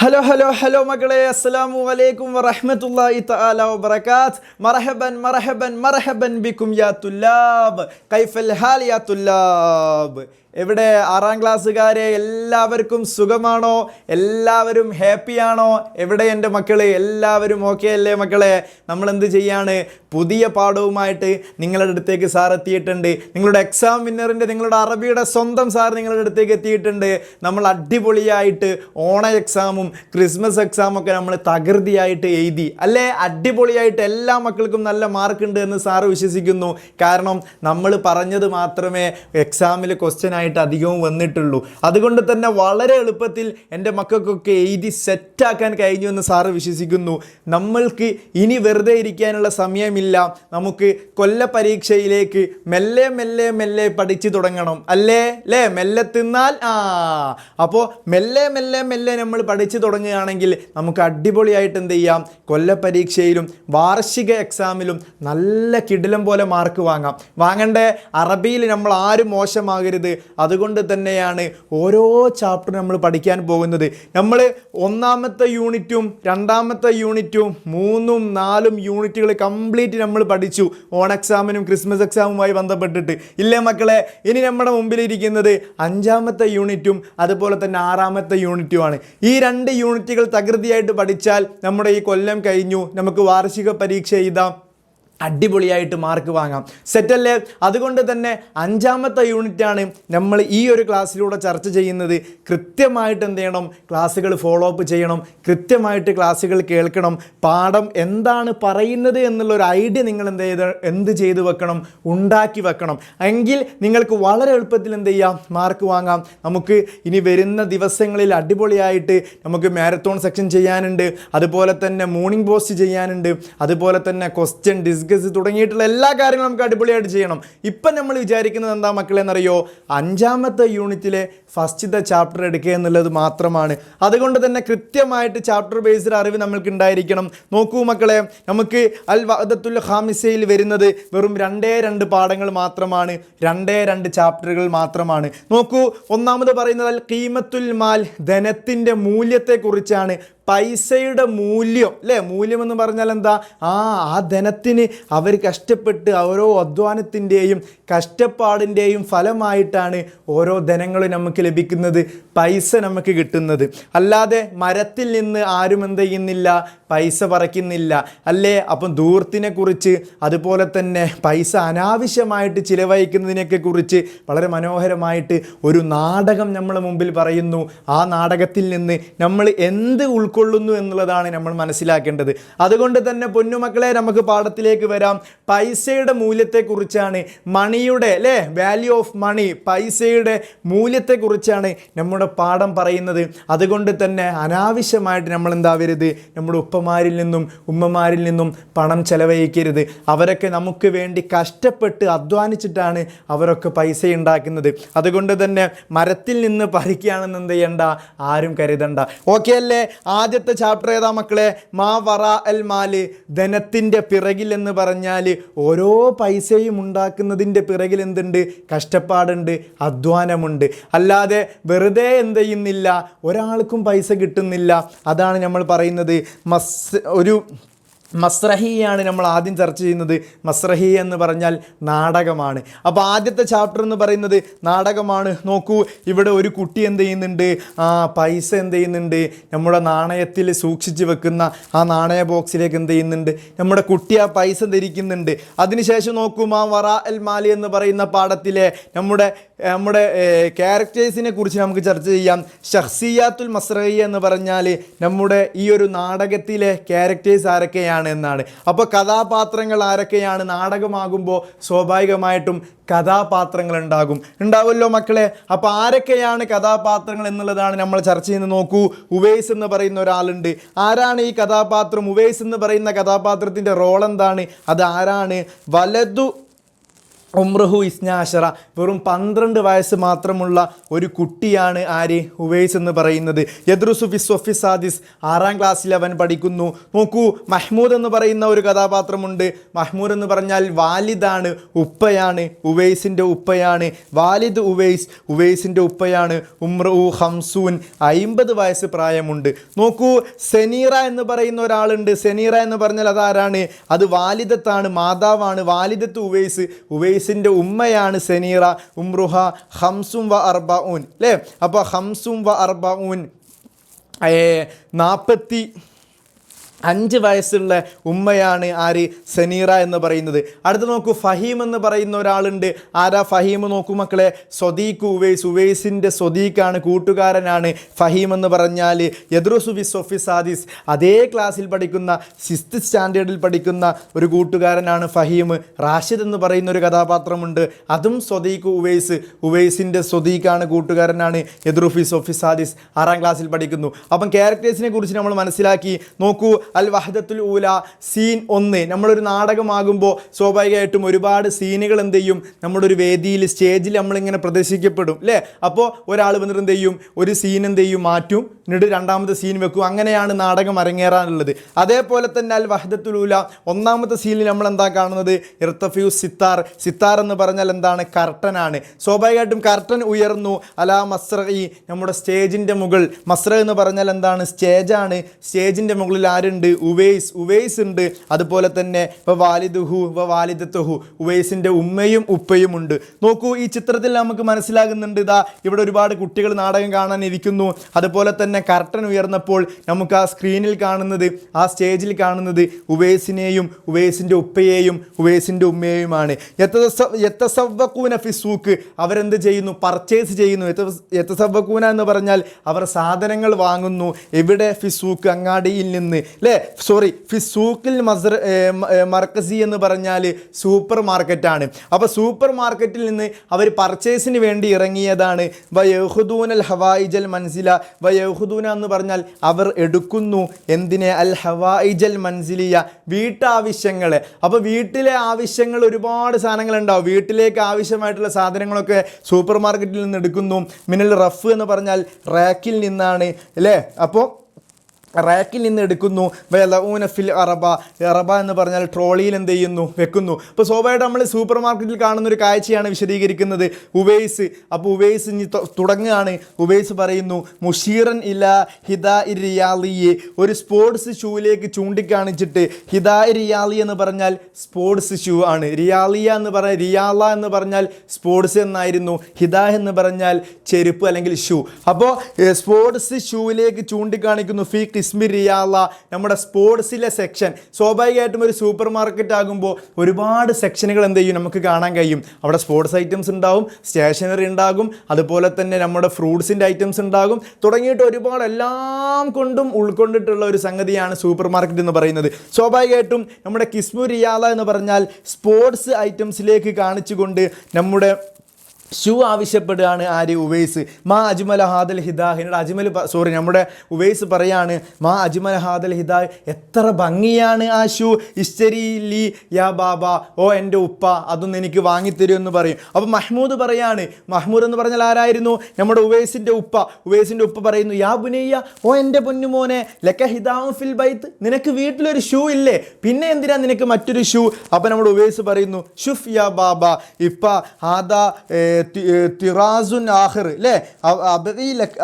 Hello hello hello മക്കളെ, അസ്സലാമു അലൈക്കും വറഹ്മത്തുള്ളാഹി തആല വബറകാത്ത്. മർഹബൻ മർഹബൻ മർഹബൻ ബിക്കും യാ തുല്ലാബ്. കൈഫൽ ഹാൽ യാ തുല്ലാബ്. എവിടെ 6ാം ക്ലാസ്സുകാരെ, എല്ലാവർക്കും സുഖമാണോ? എല്ലാവരും ഹാപ്പിയാണോ? എവിടെ എൻ്റെ മക്കള്? എല്ലാവരും ഓക്കെ അല്ലേ മക്കളെ? നമ്മൾ എന്ത് ചെയ്യാണ്? പുതിയ പാഠവുമായിട്ട് നിങ്ങളുടെ അടുത്തേക്ക് സാർ എത്തിയിട്ടുണ്ട്. നിങ്ങളുടെ എക്സാം വിന്നറിൻ്റെ, നിങ്ങളുടെ അറബിയുടെ സ്വന്തം സാർ നിങ്ങളുടെ അടുത്തേക്ക് എത്തിയിട്ടുണ്ട്. നമ്മൾ അടിപൊളിയായിട്ട് ഓണ എക്സാമും ക്രിസ്മസ് എക്സാമും ഒക്കെ നമ്മൾ തകൃതിയായിട്ട് എഴുതി അല്ലേ? അടിപൊളിയായിട്ട് എല്ലാ മക്കൾക്കും നല്ല മാർക്ക് ഉണ്ട് എന്ന് സാറ് വിശ്വസിക്കുന്നു. കാരണം നമ്മൾ പറഞ്ഞത് മാത്രമേ എക്സാമിൽ ക്വസ്റ്റ്യൻ ആയിട്ട് അധികവും വന്നിട്ടുള്ളൂ. അതുകൊണ്ട് തന്നെ വളരെ എളുപ്പത്തിൽ എൻ്റെ മക്കൾക്കൊക്കെ എഴുതി സെറ്റാക്കാൻ കഴിഞ്ഞു എന്ന് സാറ് വിശ്വസിക്കുന്നു. നമ്മൾക്ക് ഇനി വെറുതെ ഇരിക്കാനുള്ള സമയമില്ല. നമുക്ക് കൊല്ല പരീക്ഷയിലേക്ക് മെല്ലെ മെല്ലെ മെല്ലെ പഠിച്ചു തുടങ്ങണം അല്ലേ? മെല്ലെ തിന്നാൽ അപ്പോൾ മെല്ലെ മെല്ലെ മെല്ലെ നമ്മൾ പഠിച്ചു തുടങ്ങുകയാണെങ്കിൽ നമുക്ക് അടിപൊളിയായിട്ട് എന്ത് ചെയ്യാം? കൊല്ല പരീക്ഷയിലും വാർഷിക എക്സാമിലും നല്ല കിടിലം പോലെ മാർക്ക് വാങ്ങണ്ടേ? അറബിയിൽ നമ്മൾ ആരും മോശമാകരുത്. അതുകൊണ്ട് തന്നെയാണ് ഓരോ ചാപ്റ്റർ നമ്മൾ പഠിക്കാൻ പോകുന്നത്. നമ്മൾ 1ാമത്തെ യൂണിറ്റും 2ാമത്തെ യൂണിറ്റും 3ഉം 4ഉം യൂണിറ്റുകൾ കംപ്ലീറ്റ് നമ്മൾ പഠിച്ചു ഓൺ എക്സാമിനും ക്രിസ്മസ് എക്സാമുമായി ബന്ധപ്പെട്ടിട്ട് ഇല്ലേ മക്കളെ? ഇനി നമ്മുടെ മുമ്പിലിരിക്കുന്നത് 5ാമത്തെ യൂണിറ്റും അതുപോലെ തന്നെ 6ാമത്തെ യൂണിറ്റുമാണ്. ഈ 2 യൂണിറ്റുകൾ തകൃതിയായിട്ട് പഠിച്ചാൽ നമ്മുടെ ഈ കൊല്ലം കഴിഞ്ഞു. നമുക്ക് വാർഷിക പരീക്ഷ എഴുതാം, അടിപൊളിയായിട്ട് മാർക്ക് വാങ്ങാം. സെറ്റല്ലേ? അതുകൊണ്ട് തന്നെ 5ാമത്തെ യൂണിറ്റാണ് നമ്മൾ ഈ ഒരു ക്ലാസ്സിലൂടെ ചർച്ച ചെയ്യുന്നത്. കൃത്യമായിട്ട് എന്ത് ചെയ്യണം? ക്ലാസ്സുകൾ ഫോളോ അപ്പ് ചെയ്യണം, കൃത്യമായിട്ട് ക്ലാസ്സുകൾ കേൾക്കണം. പാഠം എന്താണ് പറയുന്നത് എന്നുള്ളൊരു ഐഡിയ നിങ്ങൾ എന്ത് ചെയ്ത് വെക്കണം? ഉണ്ടാക്കി വെക്കണം. എങ്കിൽ നിങ്ങൾക്ക് വളരെ എളുപ്പത്തിൽ എന്ത് ചെയ്യാം? മാർക്ക് വാങ്ങാം. നമുക്ക് ഇനി വരുന്ന ദിവസങ്ങളിൽ അടിപൊളിയായിട്ട് നമുക്ക് മാരത്തോൺ സെക്ഷൻ ചെയ്യാനുണ്ട്, അതുപോലെ തന്നെ മോർണിംഗ് പോസ്റ്റ് ചെയ്യാനുണ്ട്, അതുപോലെ തന്നെ ക്വസ്റ്റ്യൻ ഡിസ്കസ് തുടങ്ങിയിട്ടുള്ള എല്ലാ കാര്യങ്ങളും നമുക്ക് അടിപൊളിയായിട്ട് ചെയ്യണം. ഇപ്പം നമ്മൾ വിചാരിക്കുന്നത് എന്താ മക്കളെ എന്നറിയോ? 5ാമത്തെ യൂണിറ്റിലെ ഫസ്റ്റത്തെ ചാപ്റ്റർ എടുക്കുക എന്നുള്ളത് മാത്രമാണ്. അതുകൊണ്ട് തന്നെ കൃത്യമായിട്ട് ചാപ്റ്റർ ബേസ്ഡ് അറിവ് നമ്മൾക്ക് ഉണ്ടായിരിക്കണം. നോക്കൂ മക്കളെ, നമുക്ക് അൽ വഅദത്തുൽ ഖാമിസയിൽ വരുന്നത് വെറും 2 പാഠങ്ങൾ മാത്രമാണ്, 2 ചാപ്റ്ററുകൾ മാത്രമാണ്. നോക്കൂ, ഒന്നാമത് പറയുന്നത് അൽ ഖീമത്തുൽ മാൽ, ധനത്തിൻ്റെ മൂല്യത്തെക്കുറിച്ചാണ്. പൈസയുടെ മൂല്യം അല്ലേ? മൂല്യം എന്ന് പറഞ്ഞാൽ എന്താ? ആ ധനത്തിന് അവർ കഷ്ടപ്പെട്ട് ഓരോ അധ്വാനത്തിൻ്റെയും കഷ്ടപ്പാടിൻ്റെയും ഫലമായിട്ടാണ് ഓരോ ധനങ്ങളും നമുക്ക് ലഭിക്കുന്നത്, പൈസ നമുക്ക് കിട്ടുന്നത്. അല്ലാതെ മരത്തിൽ നിന്ന് ആരും എന്ത് ചെയ്യുന്നില്ല? പൈസ പറിക്കുന്നില്ല അല്ലേ? അപ്പം ധൂർത്തിനെ കുറിച്ച്, അതുപോലെ തന്നെ പൈസ അനാവശ്യമായിട്ട് ചിലവഴിക്കുന്നതിനൊക്കെ കുറിച്ച് വളരെ മനോഹരമായിട്ട് ഒരു നാടകം നമ്മളെ മുമ്പിൽ പറയുന്നു. ആ നാടകത്തിൽ നിന്ന് നമ്മൾ എന്ത് ഉൾക്കൊള്ളുന്നു എന്നുള്ളതാണ് നമ്മൾ മനസ്സിലാക്കേണ്ടത്. അതുകൊണ്ട് തന്നെ പൊന്നുമക്കളെ, നമുക്ക് പാഠത്തിലേക്ക് വരാം. പൈസയുടെ മൂല്യത്തെക്കുറിച്ചാണ്, മണിയുടെ വാല്യൂ ഓഫ് മണി, പൈസയുടെ മൂല്യത്തെക്കുറിച്ചാണ് നമ്മുടെ പാഠം പറയുന്നത്. അതുകൊണ്ട് തന്നെ അനാവശ്യമായിട്ട് നമ്മൾ എന്താവരുത്? നമ്മുടെ ഉപ്പമാരിൽ നിന്നും ഉമ്മമാരിൽ നിന്നും പണം ചെലവഴിക്കരുത്. അവരൊക്കെ നമുക്ക് വേണ്ടി കഷ്ടപ്പെട്ട് അധ്വാനിച്ചിട്ടാണ് അവരൊക്കെ പൈസ ഉണ്ടാക്കുന്നത്. അതുകൊണ്ട് തന്നെ മരത്തിൽ നിന്ന് പറിക്കുകയാണെന്ന് എന്ത് ചെയ്യണ്ട? ആരും കരുതണ്ട. ഓക്കെ അല്ലേ? ആദ്യത്തെ ചാപ്റ്റർ ഏതാ മക്കളെ? മാ വറാ അൽ മാല്, ധനത്തിൻ്റെ പിറകിൽ എന്ന് പറഞ്ഞാൽ ഓരോ പൈസയും ഉണ്ടാക്കുന്നതിൻ്റെ പിറകിൽ എന്തുണ്ട്? കഷ്ടപ്പാടുണ്ട്, അധ്വാനമുണ്ട്. അല്ലാതെ വെറുതെ എന്ത് ചെയ്യുന്നില്ല, ഒരാൾക്കും പൈസ കിട്ടുന്നില്ല. അതാണ് നമ്മൾ പറയുന്നത്. ഒരു മസ്രഹിയാണ് നമ്മൾ ആദ്യം ചർച്ച ചെയ്യുന്നത്. മസ്രഹി എന്ന് പറഞ്ഞാൽ നാടകമാണ്. അപ്പോൾ ആദ്യത്തെ ചാപ്റ്റർ എന്ന് പറയുന്നത് നാടകമാണ്. നോക്കൂ, ഇവിടെ ഒരു കുട്ടി എന്ത് ചെയ്യുന്നുണ്ട്? പൈസ എന്ത് ചെയ്യുന്നുണ്ട്? നമ്മുടെ നാണയത്തിൽ സൂക്ഷിച്ച് വെക്കുന്ന ആ നാണയ ബോക്സിലേക്ക് എന്ത് ചെയ്യുന്നുണ്ട്? നമ്മുടെ കുട്ടി ആ പൈസ ധരിക്കുന്നുണ്ട്. അതിനുശേഷം നോക്കൂ, മാ വറാ അൽ മാലി എന്ന് പറയുന്ന പാഠത്തിലെ നമ്മുടെ ക്യാരക്ടേഴ്സിനെ കുറിച്ച് നമുക്ക് ചർച്ച ചെയ്യാം. ഷഖ്സിയാത്തുൽ മസ്രഹി എന്ന് പറഞ്ഞാൽ നമ്മുടെ ഈ ഒരു നാടകത്തിലെ ക്യാരക്ടേഴ്സ് ആരൊക്കെയാണ് എന്നാണ്. അപ്പോൾ കഥാപാത്രങ്ങൾ ആരൊക്കെയാണ്? നാടകമാകുമ്പോൾ സ്വാഭാവികമായിട്ടും കഥാപാത്രങ്ങൾ ഉണ്ടാവുമല്ലോ മക്കളെ. അപ്പോൾ ആരൊക്കെയാണ് കഥാപാത്രങ്ങൾ എന്നുള്ളതാണ് നമ്മൾ ചർച്ച ചെയ്യുന്നത്. നോക്കൂ, ഉവൈസ് എന്ന് പറയുന്ന ഒരാളുണ്ട്. ആരാണ് ഈ കഥാപാത്രം? ഉവൈസ് എന്ന് പറയുന്ന കഥാപാത്രത്തിൻ്റെ റോൾ എന്താണ്? അത് ആരാണ്? ഉംറഹു ഇസ്നാശറ, വെറും 12 വയസ്സ് മാത്രമുള്ള ഒരു കുട്ടിയാണ് ആര്? ഉവൈസ് എന്ന് പറയുന്നത്. യദ്രുസു ഫി സ്വഫി സാദിസ്, 6ാം ക്ലാസ്സിൽ അവൻ പഠിക്കുന്നു. നോക്കൂ, മഹ്മൂദ് എന്ന് പറയുന്ന ഒരു കഥാപാത്രമുണ്ട്. മഹ്മൂദ് എന്ന് പറഞ്ഞാൽ വാലിദാണ്, ഉപ്പയാണ്, ഉവൈസിൻ്റെ ഉപ്പയാണ്. വാലിദ് ഉവൈസ്, ഉവൈസിൻ്റെ ഉപ്പയാണ്. ഉംറഹു ഹംസൂൻ, 50 വയസ്സ് പ്രായമുണ്ട്. നോക്കൂ, സെനീറ എന്ന് പറയുന്ന ഒരാളുണ്ട്. സെനീറ എന്ന് പറഞ്ഞാൽ അതാരാണ്? അത് വാലിദത്താണ്, മാതാവാണ്. വാലിദത്ത് ഉവൈസ്, ഉവൈസിൻ്റെ ഉമ്മയാണ് സെനീറ. ഉംറുഹ ഹംസും വ അർബഊൻ, അല്ലേ? അപ്പോൾ ഹംസും വ അർബഊൻ, 45 വയസ്സുള്ള ഉമ്മയാണ് ആര്? സെനീറ എന്ന് പറയുന്നത്. അടുത്ത് നോക്കൂ, ഫഹീം എന്ന് പറയുന്ന ഒരാളുണ്ട്. ആരാ ഫഹീം? നോക്കൂ മക്കളെ, സ്വദീഖ് ഉവൈസ്, ഉവൈസിൻ്റെ സ്വദീഖാണ്, കൂട്ടുകാരനാണ് ഫഹീം എന്ന് പറഞ്ഞാൽ. യദ്രുസു ഫി സ്വഫി സാദിസ്, അതേ ക്ലാസ്സിൽ പഠിക്കുന്ന 6th സ്റ്റാൻഡേർഡിൽ പഠിക്കുന്ന ഒരു കൂട്ടുകാരനാണ് ഫഹീം. റാഷിദ് എന്ന് പറയുന്ന ഒരു കഥാപാത്രമുണ്ട്. അതും സ്വദീഖ് ഉവൈസ്, ഉവൈസിൻ്റെ സ്വദീഖാണ്, കൂട്ടുകാരനാണ്. യദ്രുസു ഫി സ്വഫി സാദിസ്, 6ാം ക്ലാസ്സിൽ പഠിക്കുന്നു. അപ്പം ക്യാരക്ടേഴ്സിനെ കുറിച്ച് നമ്മൾ മനസ്സിലാക്കി. നോക്കൂ, അൽ വഹദത്തുൽ ഊല, സീൻ 1. നമ്മളൊരു നാടകമാകുമ്പോൾ സ്വാഭാവികമായിട്ടും ഒരുപാട് സീനുകൾ എന്ത് ചെയ്യും? നമ്മുടെ ഒരു വേദിയിൽ, സ്റ്റേജിൽ നമ്മളിങ്ങനെ പ്രദർശിക്കപ്പെടും, അല്ലേ? അപ്പോൾ ഒരാൾ വന്നിട്ട് എന്ത് ചെയ്യും? ഒരു സീൻ എന്ത് ചെയ്യും? മാറ്റും, എന്നിട്ട് 2ാമത്തെ സീൻ വെക്കും. അങ്ങനെയാണ് നാടകം അരങ്ങേറാനുള്ളത്. അതേപോലെ തന്നെ അൽ വഹദത്തുൽ ഊല 1ാമത്തെ സീനിൽ നമ്മൾ എന്താ കാണുന്നത്? ഇർത്തഫ്യു സിത്താർ. സിത്താർ എന്ന് പറഞ്ഞാൽ എന്താണ്? കർട്ടനാണ്. സ്വാഭാവികമായിട്ടും കർട്ടൻ ഉയർന്നു. അലാ മസ്രഇ, നമ്മുടെ സ്റ്റേജിൻ്റെ മുകൾ. മസ്ര എന്ന് പറഞ്ഞാൽ എന്താണ്? സ്റ്റേജാണ്. സ്റ്റേജിൻ്റെ മുകളിൽ ആരുണ്ട്? ഉവൈസ് ഉണ്ട്. അതുപോലെ തന്നെ വാലിദുഹു വാലിദത്തുഹു, ഉവൈസിൻ്റെ ഉമ്മയും ഉപ്പയും ഉണ്ട്. നോക്കൂ, ഈ ചിത്രത്തിൽ നമുക്ക് മനസ്സിലാകുന്നുണ്ട്, ഇതാ ഇവിടെ ഒരുപാട് കുട്ടികൾ നാടകം കാണാൻ ഇരിക്കുന്നു. അതുപോലെ തന്നെ കർട്ടൻ ഉയർന്നപ്പോൾ നമുക്ക് ആ സ്ക്രീനിൽ കാണുന്നത്, ആ സ്റ്റേജിൽ കാണുന്നത് ഉവൈസിനെയും ഉവൈസിൻ്റെ ഉപ്പയെയും ഉവൈസിൻ്റെ ഉമ്മയെയുമാണ്. യത്തസവ്വഖൂന ഫി സൂക്ക്, അവരെന്ത് ചെയ്യുന്നു? പർച്ചേസ് ചെയ്യുന്നു. യത്തസവ്വഖൂന എന്ന് പറഞ്ഞാൽ അവർ സാധനങ്ങൾ വാങ്ങുന്നു. എവിടെ? ഫി സൂക്ക്, അങ്ങാടിയിൽ നിന്ന്, അല്ലേ? സോറി, ഫിസൂക്കിൽ മർക്കസി എന്ന് പറഞ്ഞാൽ സൂപ്പർ മാർക്കറ്റാണ്. അപ്പോൾ സൂപ്പർ മാർക്കറ്റിൽ നിന്ന് അവർ പർച്ചേസിന് വേണ്ടി ഇറങ്ങിയതാണ്. വയഹുദൂൻ അൽ ഹവായിജൽ മൻസില, വയഹുദൂന എന്ന് പറഞ്ഞാൽ അവർ എടുക്കുന്നു. എന്തിനെ? അൽ ഹവായിജൽ മൻസിലിയ, വീട്ടാവശ്യങ്ങൾ. അപ്പോൾ വീട്ടിലെ ആവശ്യങ്ങൾ, ഒരുപാട് സാധനങ്ങളുണ്ടാവും. വീട്ടിലേക്ക് ആവശ്യമായിട്ടുള്ള സാധനങ്ങളൊക്കെ സൂപ്പർ മാർക്കറ്റിൽ നിന്ന് എടുക്കുന്നു. മിനൽ റഫ് എന്ന് പറഞ്ഞാൽ റാക്കിൽ നിന്നാണ്, അല്ലേ? അപ്പോൾ റാക്കിൽ നിന്ന് എടുക്കുന്നു. വയലഊന ഫിൽ അറബ, അറബ എന്ന് പറഞ്ഞാൽ ട്രോളിയിൽ എന്ത് ചെയ്യുന്നു? വെക്കുന്നു. അപ്പോൾ സ്വാഭാവികമായിട്ട് നമ്മൾ സൂപ്പർ മാർക്കറ്റിൽ കാണുന്ന ഒരു കാഴ്ചയാണ് വിശദീകരിക്കുന്നത്. ഉവൈസ്, അപ്പോൾ ഉവൈസ് ഇനി തുടങ്ങുകയാണ്. ഉവൈസ് പറയുന്നു, മുഷീറൻ ഇല ഹിദാ റിയാലിയെ, ഒരു സ്പോർട്സ് ഷൂവിലേക്ക് ചൂണ്ടിക്കാണിച്ചിട്ട്. ഹിദാ റിയാലി എന്ന് പറഞ്ഞാൽ സ്പോർട്സ് ഷൂ ആണ്. റിയാലിയ എന്ന് പറഞ്ഞാൽ, റിയാല എന്ന് പറഞ്ഞാൽ സ്പോർട്സ് എന്നായിരുന്നു. ഹിദാ എന്ന് പറഞ്ഞാൽ ചെരുപ്പ് അല്ലെങ്കിൽ ഷൂ. അപ്പോൾ സ്പോർട്സ് ഷൂവിലേക്ക് ചൂണ്ടിക്കാണിക്കുന്നു. ഫി ഇസ്മി റിയാല, നമ്മുടെ സ്പോർട്സിലെ സെക്ഷൻ. സ്വാഭാവികമായിട്ടും ഒരു സൂപ്പർ മാർക്കറ്റ് ആകുമ്പോൾ ഒരുപാട് സെക്ഷനുകൾ എന്ത് ചെയ്യും? നമുക്ക് കാണാൻ കഴിയും. അവിടെ സ്പോർട്സ് ഐറ്റംസ് ഉണ്ടാകും, സ്റ്റേഷനറി ഉണ്ടാകും, അതുപോലെ തന്നെ നമ്മുടെ ഫ്രൂട്ട്സിൻ്റെ ഐറ്റംസ് ഉണ്ടാകും, തുടങ്ങിയിട്ട് ഒരുപാട് എല്ലാം കൊണ്ടും ഉൾക്കൊണ്ടിട്ടുള്ള ഒരു സംഗതിയാണ് സൂപ്പർ മാർക്കറ്റ് എന്ന് പറയുന്നത്. സ്വാഭാവികമായിട്ടും നമ്മുടെ കിസ്മു റിയാല എന്ന് പറഞ്ഞാൽ സ്പോർട്സ് ഐറ്റംസിലേക്ക് കാണിച്ചുകൊണ്ട് നമ്മുടെ ഷൂ ആവശ്യപ്പെടുകയാണ് ആര്? ഉവൈസ്. മാ അജ്മല ഹാദൽ ഹിദാഹിനോട് നമ്മുടെ ഉവൈസ് പറയാണ്, മാ അജ്മല ഹാദൽ ഹിദാ, എത്ര ഭംഗിയാണ് ആ ഷൂ. ഇസ്തരി ലി യാ ബാബ, ഓ എൻ്റെ ഉപ്പ, അതൊന്നും എനിക്ക് വാങ്ങിത്തരുമെന്ന് പറയും. അപ്പോൾ മഹ്മൂദ് പറയാണ്, മഹ്മൂദ് എന്ന് പറഞ്ഞാൽ ആരായിരുന്നു? നമ്മുടെ ഉവൈസിൻ്റെ ഉപ്പ. ഉവൈസിൻ്റെ ഉപ്പ പറയുന്നു, യാ ബുനയ്യ, ഓ എൻ്റെ പൊന്നുമോനെ, ലക്ക ഹിദാഉ ഫിൽ ബൈത്ത്, നിനക്ക് വീട്ടിലൊരു ഷൂ ഇല്ലേ? പിന്നെ എന്തിനാ നിനക്ക് മറ്റൊരു ഷൂ? അപ്പോൾ നമ്മുടെ ഉവൈസ് പറയുന്നു, ഷുഫ് യാ ബാബ, ഇപ്പ ഹാദാ തിറാസുൻ ആഖിർ, അല്ലേ?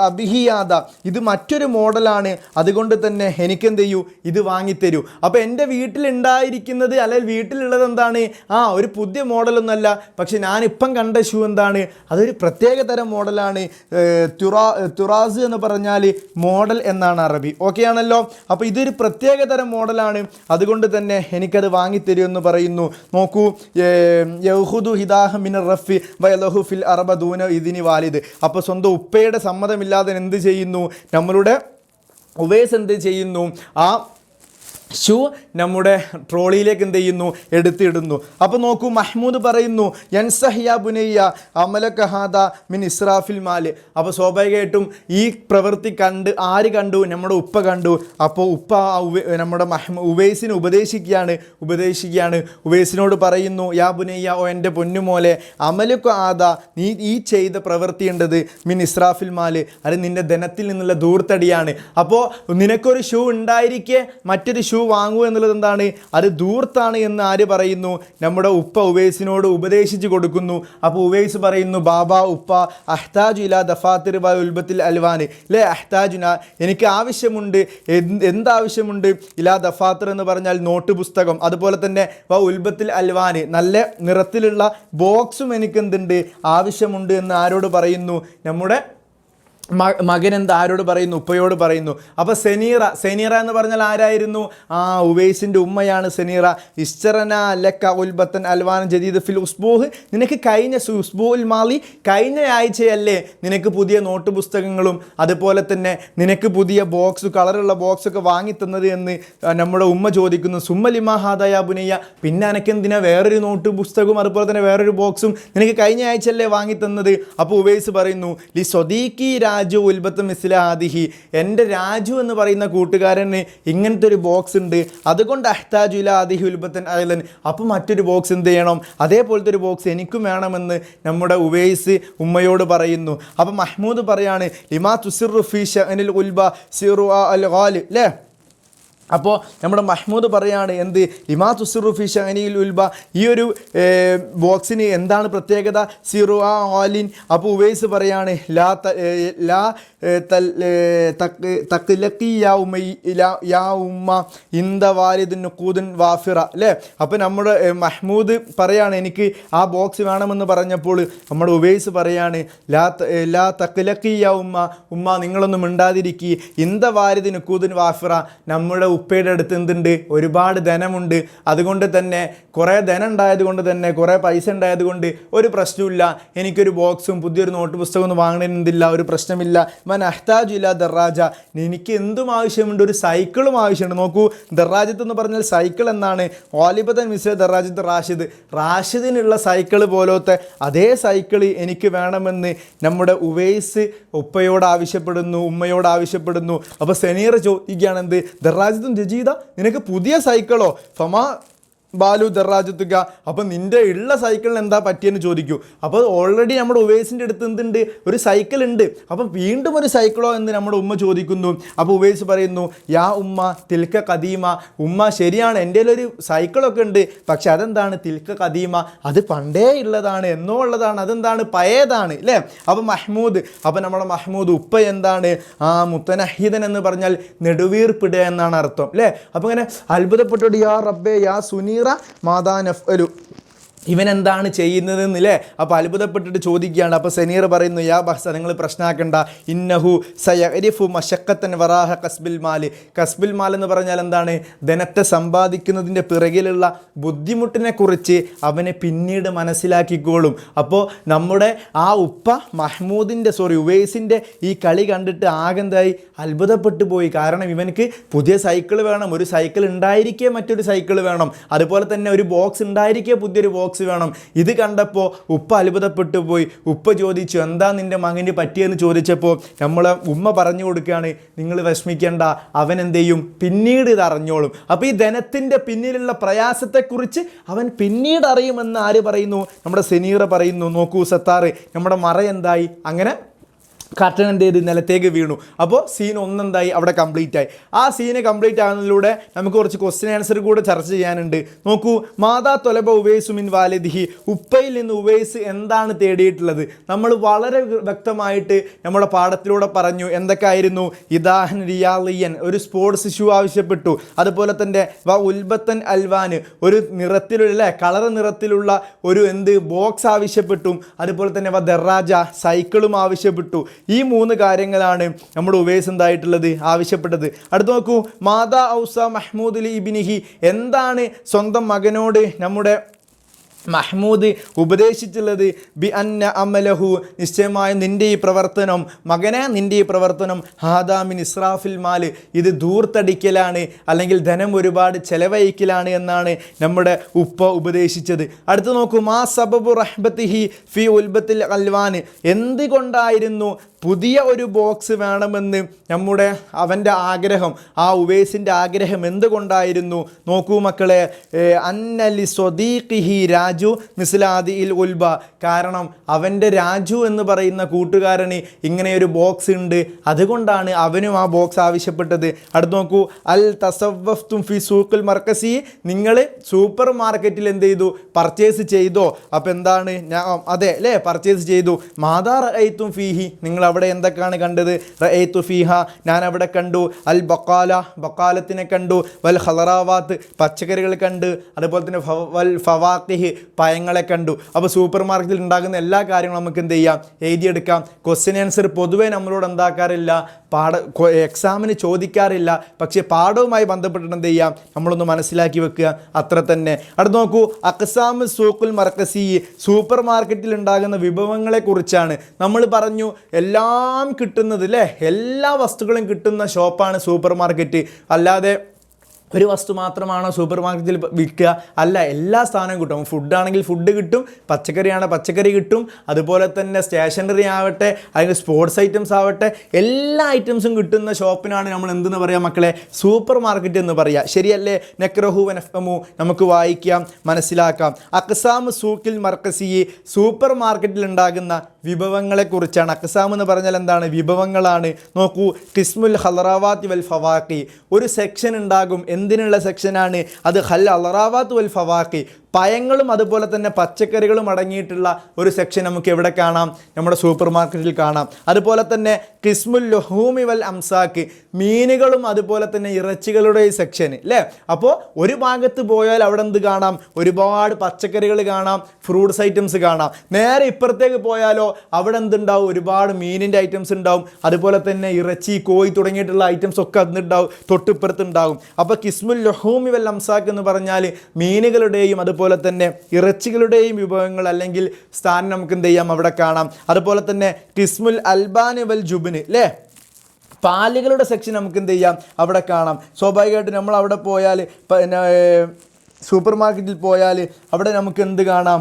അബിഹിയാദ, ഇത് മറ്റൊരു മോഡലാണ്, അതുകൊണ്ട് തന്നെ എനിക്കെന്ത് ചെയ്യൂ? ഇത് വാങ്ങിത്തരൂ. അപ്പോൾ എൻ്റെ വീട്ടിലുണ്ടായിരിക്കുന്നത്, അല്ലെങ്കിൽ വീട്ടിലുള്ളത് എന്താണ്? ഒരു പുതിയ മോഡലൊന്നുമല്ല, പക്ഷെ ഞാനിപ്പം കണ്ട ഷൂ എന്താണ്? അതൊരു പ്രത്യേക തരം മോഡലാണ്. തുറാസ് എന്ന് പറഞ്ഞാൽ മോഡൽ എന്നാണ് അറബി. ഓക്കെ ആണല്ലോ? അപ്പോൾ ഇതൊരു പ്രത്യേക തരം മോഡലാണ്, അതുകൊണ്ട് തന്നെ എനിക്കത് വാങ്ങിത്തരൂ എന്ന് പറയുന്നു. നോക്കൂ, യഹുദു ഹിദാഹ മിനർ റഫി വയലഹു ഫിൽ അറബ ദൂന ഇതിനി വാലിദ്. അപ്പോൾ സ്വന്തം ഉപ്പയുടെ സമ്മതമില്ലാതെ എന്ത് ചെയ്യുന്നു? നമ്മളുടെ ഉവൈസ് എന്ത് ചെയ്യുന്നു? ആ ഷൂ നമ്മുടെ ട്രോളിയിലേക്ക് എന്ത് ചെയ്യുന്നു, എടുത്തിടുന്നു. അപ്പോൾ നോക്കൂ, മഹ്മൂദ് പറയുന്നു യൻസഹ്യ ബുനയ്യ അമലക ഹാദ മിൻ ഇസ്രാഫിൽ മാല്. അപ്പോൾ സ്വാഭാവികമായിട്ടും ഈ പ്രവൃത്തി ആര് കണ്ടു? നമ്മുടെ ഉപ്പ കണ്ടു. അപ്പോൾ ഉപ്പ നമ്മുടെ ഉവൈസിനെ ഉപദേശിക്കുകയാണ്. ഉവൈസിനോട് പറയുന്നു, യാ ബുനയ്യ, ഓ എൻ്റെ പൊന്നുമോലെ, അമലക ആദ, നീ ഈ ചെയ്ത പ്രവൃത്തിയുണ്ടത് മിൻ ഇസ്രാഫിൽ മാല്, അത് നിൻ്റെ ധനത്തിൽ നിന്നുള്ള ധൂർത്തടിയാണ്. അപ്പോൾ നിനക്കൊരു ഷൂ ഉണ്ടായിരിക്കെ മറ്റൊരു ഷൂ വാങ്ങൂ എന്നുള്ളത് എന്താണ്? അത് ധൂർത്താണ് എന്ന് ആര് പറയുന്നു? നമ്മുടെ ഉപ്പ ഉവൈസിനോട് ഉപദേശിച്ച് കൊടുക്കുന്നു. അപ്പോൾ ഉവൈസ് പറയുന്നു, ബാബാ ഉപ്പ, അഹ്താജു ഇലാ ദഫാത്തിർ വ ഉൽബത്തിൽ അൽവാൻ ലേ അഹ്താജുന, എനിക്ക് ആവശ്യമുണ്ട്. എന്താവശ്യമുണ്ട്? ഇലാ ദഫാത്തിർ എന്ന് പറഞ്ഞാൽ നോട്ട് പുസ്തകം, അതുപോലെ തന്നെ വ ഉൽബത്തിൽ അൽവാൻ, നല്ല നിറത്തിലുള്ള ബോക്സും എനിക്ക് എന്തുണ്ട്, ആവശ്യമുണ്ട് എന്ന് ആരോട് പറയുന്നു? നമ്മുടെ മകൻ ആരോട് പറയുന്നു? ഉപ്പയോട് പറയുന്നു. അപ്പോൾ സെനീറ എന്ന് പറഞ്ഞാൽ ആരായിരുന്നു? ഉവൈസിൻ്റെ ഉമ്മയാണ് സെനീറ. ഇസ്തറന ലക്ക ഉൽബത്തൻ അൽവാൻ ജദീദ് ഫിൽ ഉസ്ബൂഹ്, നിനക്ക് കഴിഞ്ഞ ഉസ്ബൂൽ മാലി, കഴിഞ്ഞ ആഴ്ചയല്ലേ നിനക്ക് പുതിയ നോട്ട് പുസ്തകങ്ങളും അതുപോലെ തന്നെ നിനക്ക് പുതിയ ബോക്സ്, കളറുള്ള ബോക്സൊക്കെ വാങ്ങിത്തന്നത് എന്ന് നമ്മുടെ ഉമ്മ ചോദിക്കുന്നു. സുമ്മലിമാ ഹാദയ ബുനയ്യ, പിന്നെ എനിക്കെന്തിനാ വേറൊരു നോട്ട് പുസ്തകവും അതുപോലെ തന്നെ വേറൊരു ബോക്സും, നിനക്ക് കഴിഞ്ഞ ആഴ്ചയല്ലേ വാങ്ങിത്തന്നത്? അപ്പോൾ ഉവൈസ് പറയുന്നു, ലി സ്വദീഖി രാജു ഉൽബത്ത് മിസ്ലാദിഹി, എൻ്റെ രാജു എന്ന് പറയുന്ന കൂട്ടുകാരന് ഇങ്ങനത്തെ ഒരു ബോക്സ് ഉണ്ട്, അതുകൊണ്ട് അഹ്താജു ഇലാ ആദിഹി ഉൽബത്തൻ അയലൻ, അപ്പോൾ മറ്റൊരു ബോക്സ് എന്ത് ചെയ്യണം, അതേപോലത്തെ ഒരു ബോക്സ് എനിക്കും വേണമെന്ന് നമ്മുടെ ഉവൈസ് ഉമ്മയോട് പറയുന്നു. അപ്പോൾ മഹ്മൂദ് പറയാണ്, ലിമാ തുസിറു ഫീ ശഅനിൽ ഉൽബ സിറു അൽ ഗാലി അല്ലേ. അപ്പോൾ നമ്മുടെ മഹ്മൂദ് പറയാണ് എന്ത്, ലിമാ തുസിറു ഫീ ശഅനിൽ ഉൽബ, ഈ ഒരു ബോക്സിന് എന്താണ് പ്രത്യേകത? സിറു ആലിൻ. അപ്പോൾ ഉവൈസ് പറയാണ്, ലാ തഖ്ലഖി യാ ഉമ്മ ഇന്ദ വാലിദിൻ നുഖൂദൻ വാഫിറ അല്ലേ. അപ്പോൾ നമ്മുടെ മഹ്മൂദ് പറയാണ്, എനിക്ക് ആ ബോക്സ് വേണമെന്ന് പറഞ്ഞപ്പോൾ നമ്മുടെ ഉവൈസ് പറയാണ്, ലാ തഖ്ലഖി യാ ഉമ്മ, നിങ്ങളൊന്നും മിണ്ടാതിരിക്കി, ഇന്ദ വാലിദിൻ നുഖൂദൻ വാഫിറ, നമ്മുടെ ഉപ്പയുടെ അടുത്ത് എന്തുണ്ട്, ഒരുപാട് ധനമുണ്ട്, അതുകൊണ്ട് തന്നെ കുറേ ധനം ഉണ്ടായത് കൊണ്ട് തന്നെ, കുറേ പൈസ ഉണ്ടായത് കൊണ്ട് ഒരു പ്രശ്നമില്ല, എനിക്കൊരു ബോക്സും പുതിയൊരു നോട്ട് പുസ്തകം ഒന്നും വാങ്ങണമെന്നില്ല, ഒരു പ്രശ്നമില്ല. മൻ അഹ്താജു ഇലാ ദറാജ, എനിക്ക് എന്തും ആവശ്യമുണ്ട്, ഒരു സൈക്കിളും ആവശ്യമുണ്ട്. നോക്കൂ, ദറാജത്ത് എന്ന് പറഞ്ഞാൽ സൈക്കിൾ എന്നാണ്. വാലിബത്തൻ മിസ്ല ദറാജത്ത് റാഷിദിനുള്ള സൈക്കിൾ പോലത്തെ അതേ സൈക്കിൾ എനിക്ക് വേണമെന്ന് നമ്മുടെ ഉവൈസ് ഉപ്പയോട് ആവശ്യപ്പെടുന്നു, ഉമ്മയോട് ആവശ്യപ്പെടുന്നു. അപ്പോൾ സെനീർ ചോദിക്കുകയാണ് എന്ത്, ദറാജത്തും ജദീദ, നിനക്ക് പുതിയ സൈക്കിളോ? ഫമാ ബാലു ദറാജത്തുക, അപ്പം നിൻ്റെ ഉള്ള സൈക്കിളിന് എന്താ പറ്റിയെന്ന് ചോദിക്കൂ. അപ്പോൾ ഓൾറെഡി നമ്മുടെ ഉവൈസിൻ്റെ അടുത്ത് എന്തുണ്ട്, ഒരു സൈക്കിൾ ഉണ്ട്, അപ്പം വീണ്ടും ഒരു സൈക്കിളോ എന്ന് നമ്മുടെ ഉമ്മ ചോദിക്കുന്നു. അപ്പോൾ ഉവൈസ് പറയുന്നു, യാ ഉമ്മ തിൽക്ക കദീമ, ഉമ്മ ശരിയാണ്, എൻ്റെ ഒരു സൈക്കിളൊക്കെ ഉണ്ട്, പക്ഷെ അതെന്താണ്, തിൽക്ക കദീമ, അത് പണ്ടേ ഉള്ളതാണ്, എന്നോ ഉള്ളതാണ്, അതെന്താണ്, പഴയതാണ് അല്ലേ. അപ്പോൾ നമ്മുടെ മഹ്മൂദ് ഉപ്പ എന്താണ്, മുത്തനഹീദൻ എന്ന് പറഞ്ഞാൽ നെടുവീർപ്പിടുക എന്നാണ് അർത്ഥം അല്ലേ. അപ്പോൾ ഇങ്ങനെ അത്ഭുതപ്പെട്ടോട്, യാ റബ്ബേ യാ സുനി മാതാ നഫ്അലു, ഇവൻ എന്താണ് ചെയ്യുന്നതെന്നില്ലേ. അപ്പോൾ അത്ഭുതപ്പെട്ടിട്ട് ചോദിക്കുകയാണ്. അപ്പോൾ സെനീർ പറയുന്നു, യാ ബഹ്സ, നിങ്ങൾ പ്രശ്നമാക്കണ്ട, ഇന്നഹു സയരിഫു മശക്കത്തൻ വറാഹ കസ്ബിൽ മാല്. കസ്ബിൽ മാൽ എന്ന് പറഞ്ഞാൽ എന്താണ്, ധനത്തെ സമ്പാദിക്കുന്നതിൻ്റെ പിറകിലുള്ള ബുദ്ധിമുട്ടിനെ കുറിച്ച് അവനെ പിന്നീട് മനസ്സിലാക്കിക്കോളും. അപ്പോൾ നമ്മുടെ ആ ഉപ്പ ഉവൈസിൻ്റെ ഈ കളി കണ്ടിട്ട് ആകെന്തായി, അത്ഭുതപ്പെട്ടു പോയി. കാരണം ഇവനക്ക് പുതിയ സൈക്കിൾ വേണം, ഒരു സൈക്കിൾ ഉണ്ടായിരിക്കെ മറ്റൊരു സൈക്കിൾ വേണം, അതുപോലെ തന്നെ ഒരു ബോക്സ് ഉണ്ടായിരിക്കെ പുതിയൊരു ബോക്സ് വേണം. ഇത് കണ്ടപ്പോൾ ഉപ്പ അത്ഭുതപ്പെട്ടു പോയി. ഉപ്പ ചോദിച്ചു, എന്താ നിൻ്റെ മകന് പറ്റിയെന്ന് ചോദിച്ചപ്പോൾ നമ്മളെ ഉമ്മ പറഞ്ഞു കൊടുക്കുകയാണ്, നിങ്ങൾ വിഷമിക്കേണ്ട, അവൻ എന്ത് ചെയ്യും, പിന്നീട് ഇത് അറിഞ്ഞോളും. അപ്പോൾ ഈ ധനത്തിൻ്റെ പിന്നിലുള്ള പ്രയാസത്തെക്കുറിച്ച് അവൻ പിന്നീട് അറിയുമെന്ന് ആര് പറയുന്നു, നമ്മുടെ സെനീർ പറയുന്നു. നോക്കൂ സത്താറ്, നമ്മുടെ മറ എന്തായി, അങ്ങനെ കർട്ടൻ എന്ത് ചെയ്ത് നിലത്തേക്ക് വീണു. അപ്പോൾ സീൻ ഒന്നെന്തായി, അവിടെ കംപ്ലീറ്റ് ആയി. ആ സീന് കംപ്ലീറ്റ് ആകുന്നതിലൂടെ നമുക്ക് കുറച്ച് ക്വസ്റ്റ്യൻ ആൻസർ കൂടെ ചർച്ച ചെയ്യാനുണ്ട്. നോക്കൂ, മാതാ തൊലബ ഉവൈസു മിൻ വാലിദിഹി, ഉപ്പയിൽ നിന്ന് ഉവൈസ് എന്താണ് തേടിയിട്ടുള്ളത്? നമ്മൾ വളരെ വ്യക്തമായിട്ട് നമ്മുടെ പാഠത്തിലൂടെ പറഞ്ഞു. എന്തൊക്കെയായിരുന്നു? ഇദാഹൻ റിയാലിയൻ, ഒരു സ്പോർട്സ് ഷൂ ആവശ്യപ്പെട്ടു. അതുപോലെ തന്നെ ഉൽബത്തൻ അൽവാൻ, ഒരു നിറത്തിലുള്ള കളർ നിറത്തിലുള്ള ഒരു ബോക്സ് ആവശ്യപ്പെട്ടു. അതുപോലെ തന്നെ ദറാജ, സൈക്കിളും ആവശ്യപ്പെട്ടു. ഈ 3 കാര്യങ്ങളാണ് നമ്മുടെ ഉവൈസ് എന്തായിട്ടുള്ളത്, ആവശ്യപ്പെട്ടത്. അടുത്ത് നോക്കൂ, മാതാ ഔസ മഹ്മൂദ് ലി ഇബ്നിഹി, എന്താണ് സ്വന്തം മകനോട് നമ്മുടെ മഹ്മൂദ് ഉപദേശിച്ചുള്ളത് ബി അന്ന അമലഹു, നിശ്ചയമായും നിൻ്റെ ഈ പ്രവർത്തനം, മകനെ നിൻ്റെ ഈ പ്രവർത്തനം ഹാദാമിൻ ഇസ്രാഫിൽ മാല്, ഇത് ധൂർത്തടിക്കലാണ്, അല്ലെങ്കിൽ ധനം ഒരുപാട് ചെലവഴിക്കലാണ് എന്നാണ് നമ്മുടെ ഉപ്പ ഉപദേശിച്ചത്. അടുത്ത് നോക്കൂ, മാ സബബു റഹ്ബത്തിഹി ഫി ഉൽബത്തിൽ അൽവാന്, എന്തുകൊണ്ടായിരുന്നു പുതിയ ഒരു ബോക്സ് വേണമെന്ന് അവൻ്റെ ആഗ്രഹം, ആ ഉവൈസിൻ്റെ ആഗ്രഹം എന്തുകൊണ്ടായിരുന്നു? നോക്കൂ മക്കളെ, അന്നലി സ്വദീഖിഹി രാജു മിസ്ലാദിൽ ഉൽബ, കാരണം അവൻ്റെ രാജു എന്ന് പറയുന്ന കൂട്ടുകാരന് ഇങ്ങനെയൊരു ബോക്സ് ഉണ്ട്, അതുകൊണ്ടാണ് അവനും ആ ബോക്സ് ആവശ്യപ്പെട്ടത്. അടുത്ത് നോക്കൂ, അൽ തസവഫ്തും ഫി സൂഖുൽ മർക്കസി, നിങ്ങൾ സൂപ്പർ മാർക്കറ്റിൽ എന്ത് ചെയ്തു? പർച്ചേസ് ചെയ്തോ? അപ്പോൾ എന്താണ്? അതെ അല്ലേ, പർച്ചേസ് ചെയ്തു. മാതാ റഅയ്തും ഫീഹി, നിങ്ങൾ അവിടെ എന്തൊക്കെയാണ് കണ്ടത്? റഅയ്തു ഫീഹ, ഞാൻ അവിടെ കണ്ടു. അൽ ബക്കാല, ബക്കാലത്തിനെ കണ്ടു. വൽ ഖളറാവാത്ത്, പച്ചക്കറികൾ കണ്ട്. അതുപോലെ തന്നെ വൽ ഫവാഖിഹ്, പഴങ്ങളെ കണ്ടു. അപ്പോൾ സൂപ്പർ മാർക്കറ്റിൽ ഉണ്ടാകുന്ന എല്ലാ കാര്യങ്ങളും നമുക്ക് എന്ത് ചെയ്യാം? എഴുതിയെടുക്കാം. ക്വസ്റ്റ്യൻ ആൻസർ പൊതുവേ നമ്മളോട് എന്താക്കാറില്ല, എക്സാമിന് ചോദിക്കാറില്ല. പക്ഷേ പാഠവുമായി ബന്ധപ്പെട്ടിട്ട് എന്ത് ചെയ്യാം? നമ്മളൊന്ന് മനസ്സിലാക്കി വെക്കുക, അത്ര തന്നെ. അടുത്ത് നോക്കൂ, അഖ്സാമു സൂഖുൽ മർക്കസി, സൂപ്പർ മാർക്കറ്റിൽ ഉണ്ടാകുന്ന വിഭവങ്ങളെ കുറിച്ചാണ് നമ്മൾ പറഞ്ഞു. എല്ലാം കിട്ടുന്നത് അല്ലേ, എല്ലാ വസ്തുക്കളും കിട്ടുന്ന ഷോപ്പാണ് സൂപ്പർ മാർക്കറ്റ്. അല്ലാതെ ഒരു വസ്തു മാത്രമാണോ സൂപ്പർ മാർക്കറ്റിൽ വിൽക്കുക? അല്ല, എല്ലാ സാധനവും കിട്ടും. ഫുഡാണെങ്കിൽ ഫുഡ് കിട്ടും, പച്ചക്കറിയാണ് പച്ചക്കറി കിട്ടും, അതുപോലെ തന്നെ സ്റ്റേഷനറി ആവട്ടെ, അല്ലെങ്കിൽ സ്പോർട്സ് ഐറ്റംസ് ആവട്ടെ, എല്ലാ ഐറ്റംസും കിട്ടുന്ന ഷോപ്പിനാണ് നമ്മൾ എന്തെന്ന് പറയുക മക്കളെ? സൂപ്പർ മാർക്കറ്റ് എന്ന് പറയുക. ശരിയല്ലേ? നക്റഹു വനഫ്ഹമു, നമുക്ക് വായിക്കാം, മനസ്സിലാക്കാം. അഖ്സാമു സൂഖിൽ മർക്കസി, സൂപ്പർ മാർക്കറ്റിൽ ഉണ്ടാകുന്ന വിഭവങ്ങളെക്കുറിച്ചാണ്. അഖ്സാം എന്ന് പറഞ്ഞാൽ എന്താണ്? വിഭവങ്ങളാണ്. നോക്കൂ, ഖിസ്മുൽ ഖളറാവാത്തി വൽ ഫവാഖി, ഒരു സെക്ഷൻ ഉണ്ടാകും. എന്തിനുള്ള സെക്ഷനാണ് അത്? ഹൽ അളറാവാത്ത് വൽ ഫവാഖി, പഴങ്ങളും അതുപോലെ തന്നെ പച്ചക്കറികളും അടങ്ങിയിട്ടുള്ള ഒരു സെക്ഷൻ നമുക്ക് എവിടെ കാണാം? നമ്മുടെ സൂപ്പർ മാർക്കറ്റിൽ കാണാം. അതുപോലെ തന്നെ ഖിസ്മുൽ ലുഹൂമി വൽ അംസാക്ക്, മീനുകളും അതുപോലെ തന്നെ ഇറച്ചികളുടെ ഈ സെക്ഷൻ അല്ലേ. അപ്പോൾ ഒരു ഭാഗത്ത് പോയാൽ അവിടെ എന്ത് കാണാം? ഒരുപാട് പച്ചക്കറികൾ കാണാം, ഫ്രൂട്ട്സ് ഐറ്റംസ് കാണാം. നേരെ ഇപ്പുറത്തേക്ക് പോയാലോ അവിടെ എന്തുണ്ടാവും? ഒരുപാട് മീനിൻ്റെ ഐറ്റംസ് ഉണ്ടാവും, അതുപോലെ തന്നെ ഇറച്ചി, കോഴി തുടങ്ങിയിട്ടുള്ള ഐറ്റംസ് ഒക്കെ അതുണ്ടാവും, തൊട്ടിപ്പുറത്തുണ്ടാവും. അപ്പോൾ ഖിസ്മുൽ ലുഹൂമി വൽ അംസാക്ക് എന്ന് പറഞ്ഞാൽ മീനുകളുടെയും അതുപോലെ തന്നെ ഇറച്ചികളുടെയും വിഭവങ്ങൾ അല്ലെങ്കിൽ സ്ഥാനം നമുക്ക് എന്ത് ചെയ്യാം? അവിടെ കാണാം. അതുപോലെ തന്നെ ഖിസ്മുൽ അൽബാനി വൽ ജുബ്ന് അല്ലേ, പാലുകളുടെ സെക്ഷൻ നമുക്ക് എന്ത് ചെയ്യാം? അവിടെ കാണാം. സ്വാഭാവികമായിട്ട് നമ്മൾ അവിടെ പോയാൽ, സൂപ്പർ മാർക്കറ്റിൽ പോയാൽ അവിടെ നമുക്ക് എന്ത് കാണാം?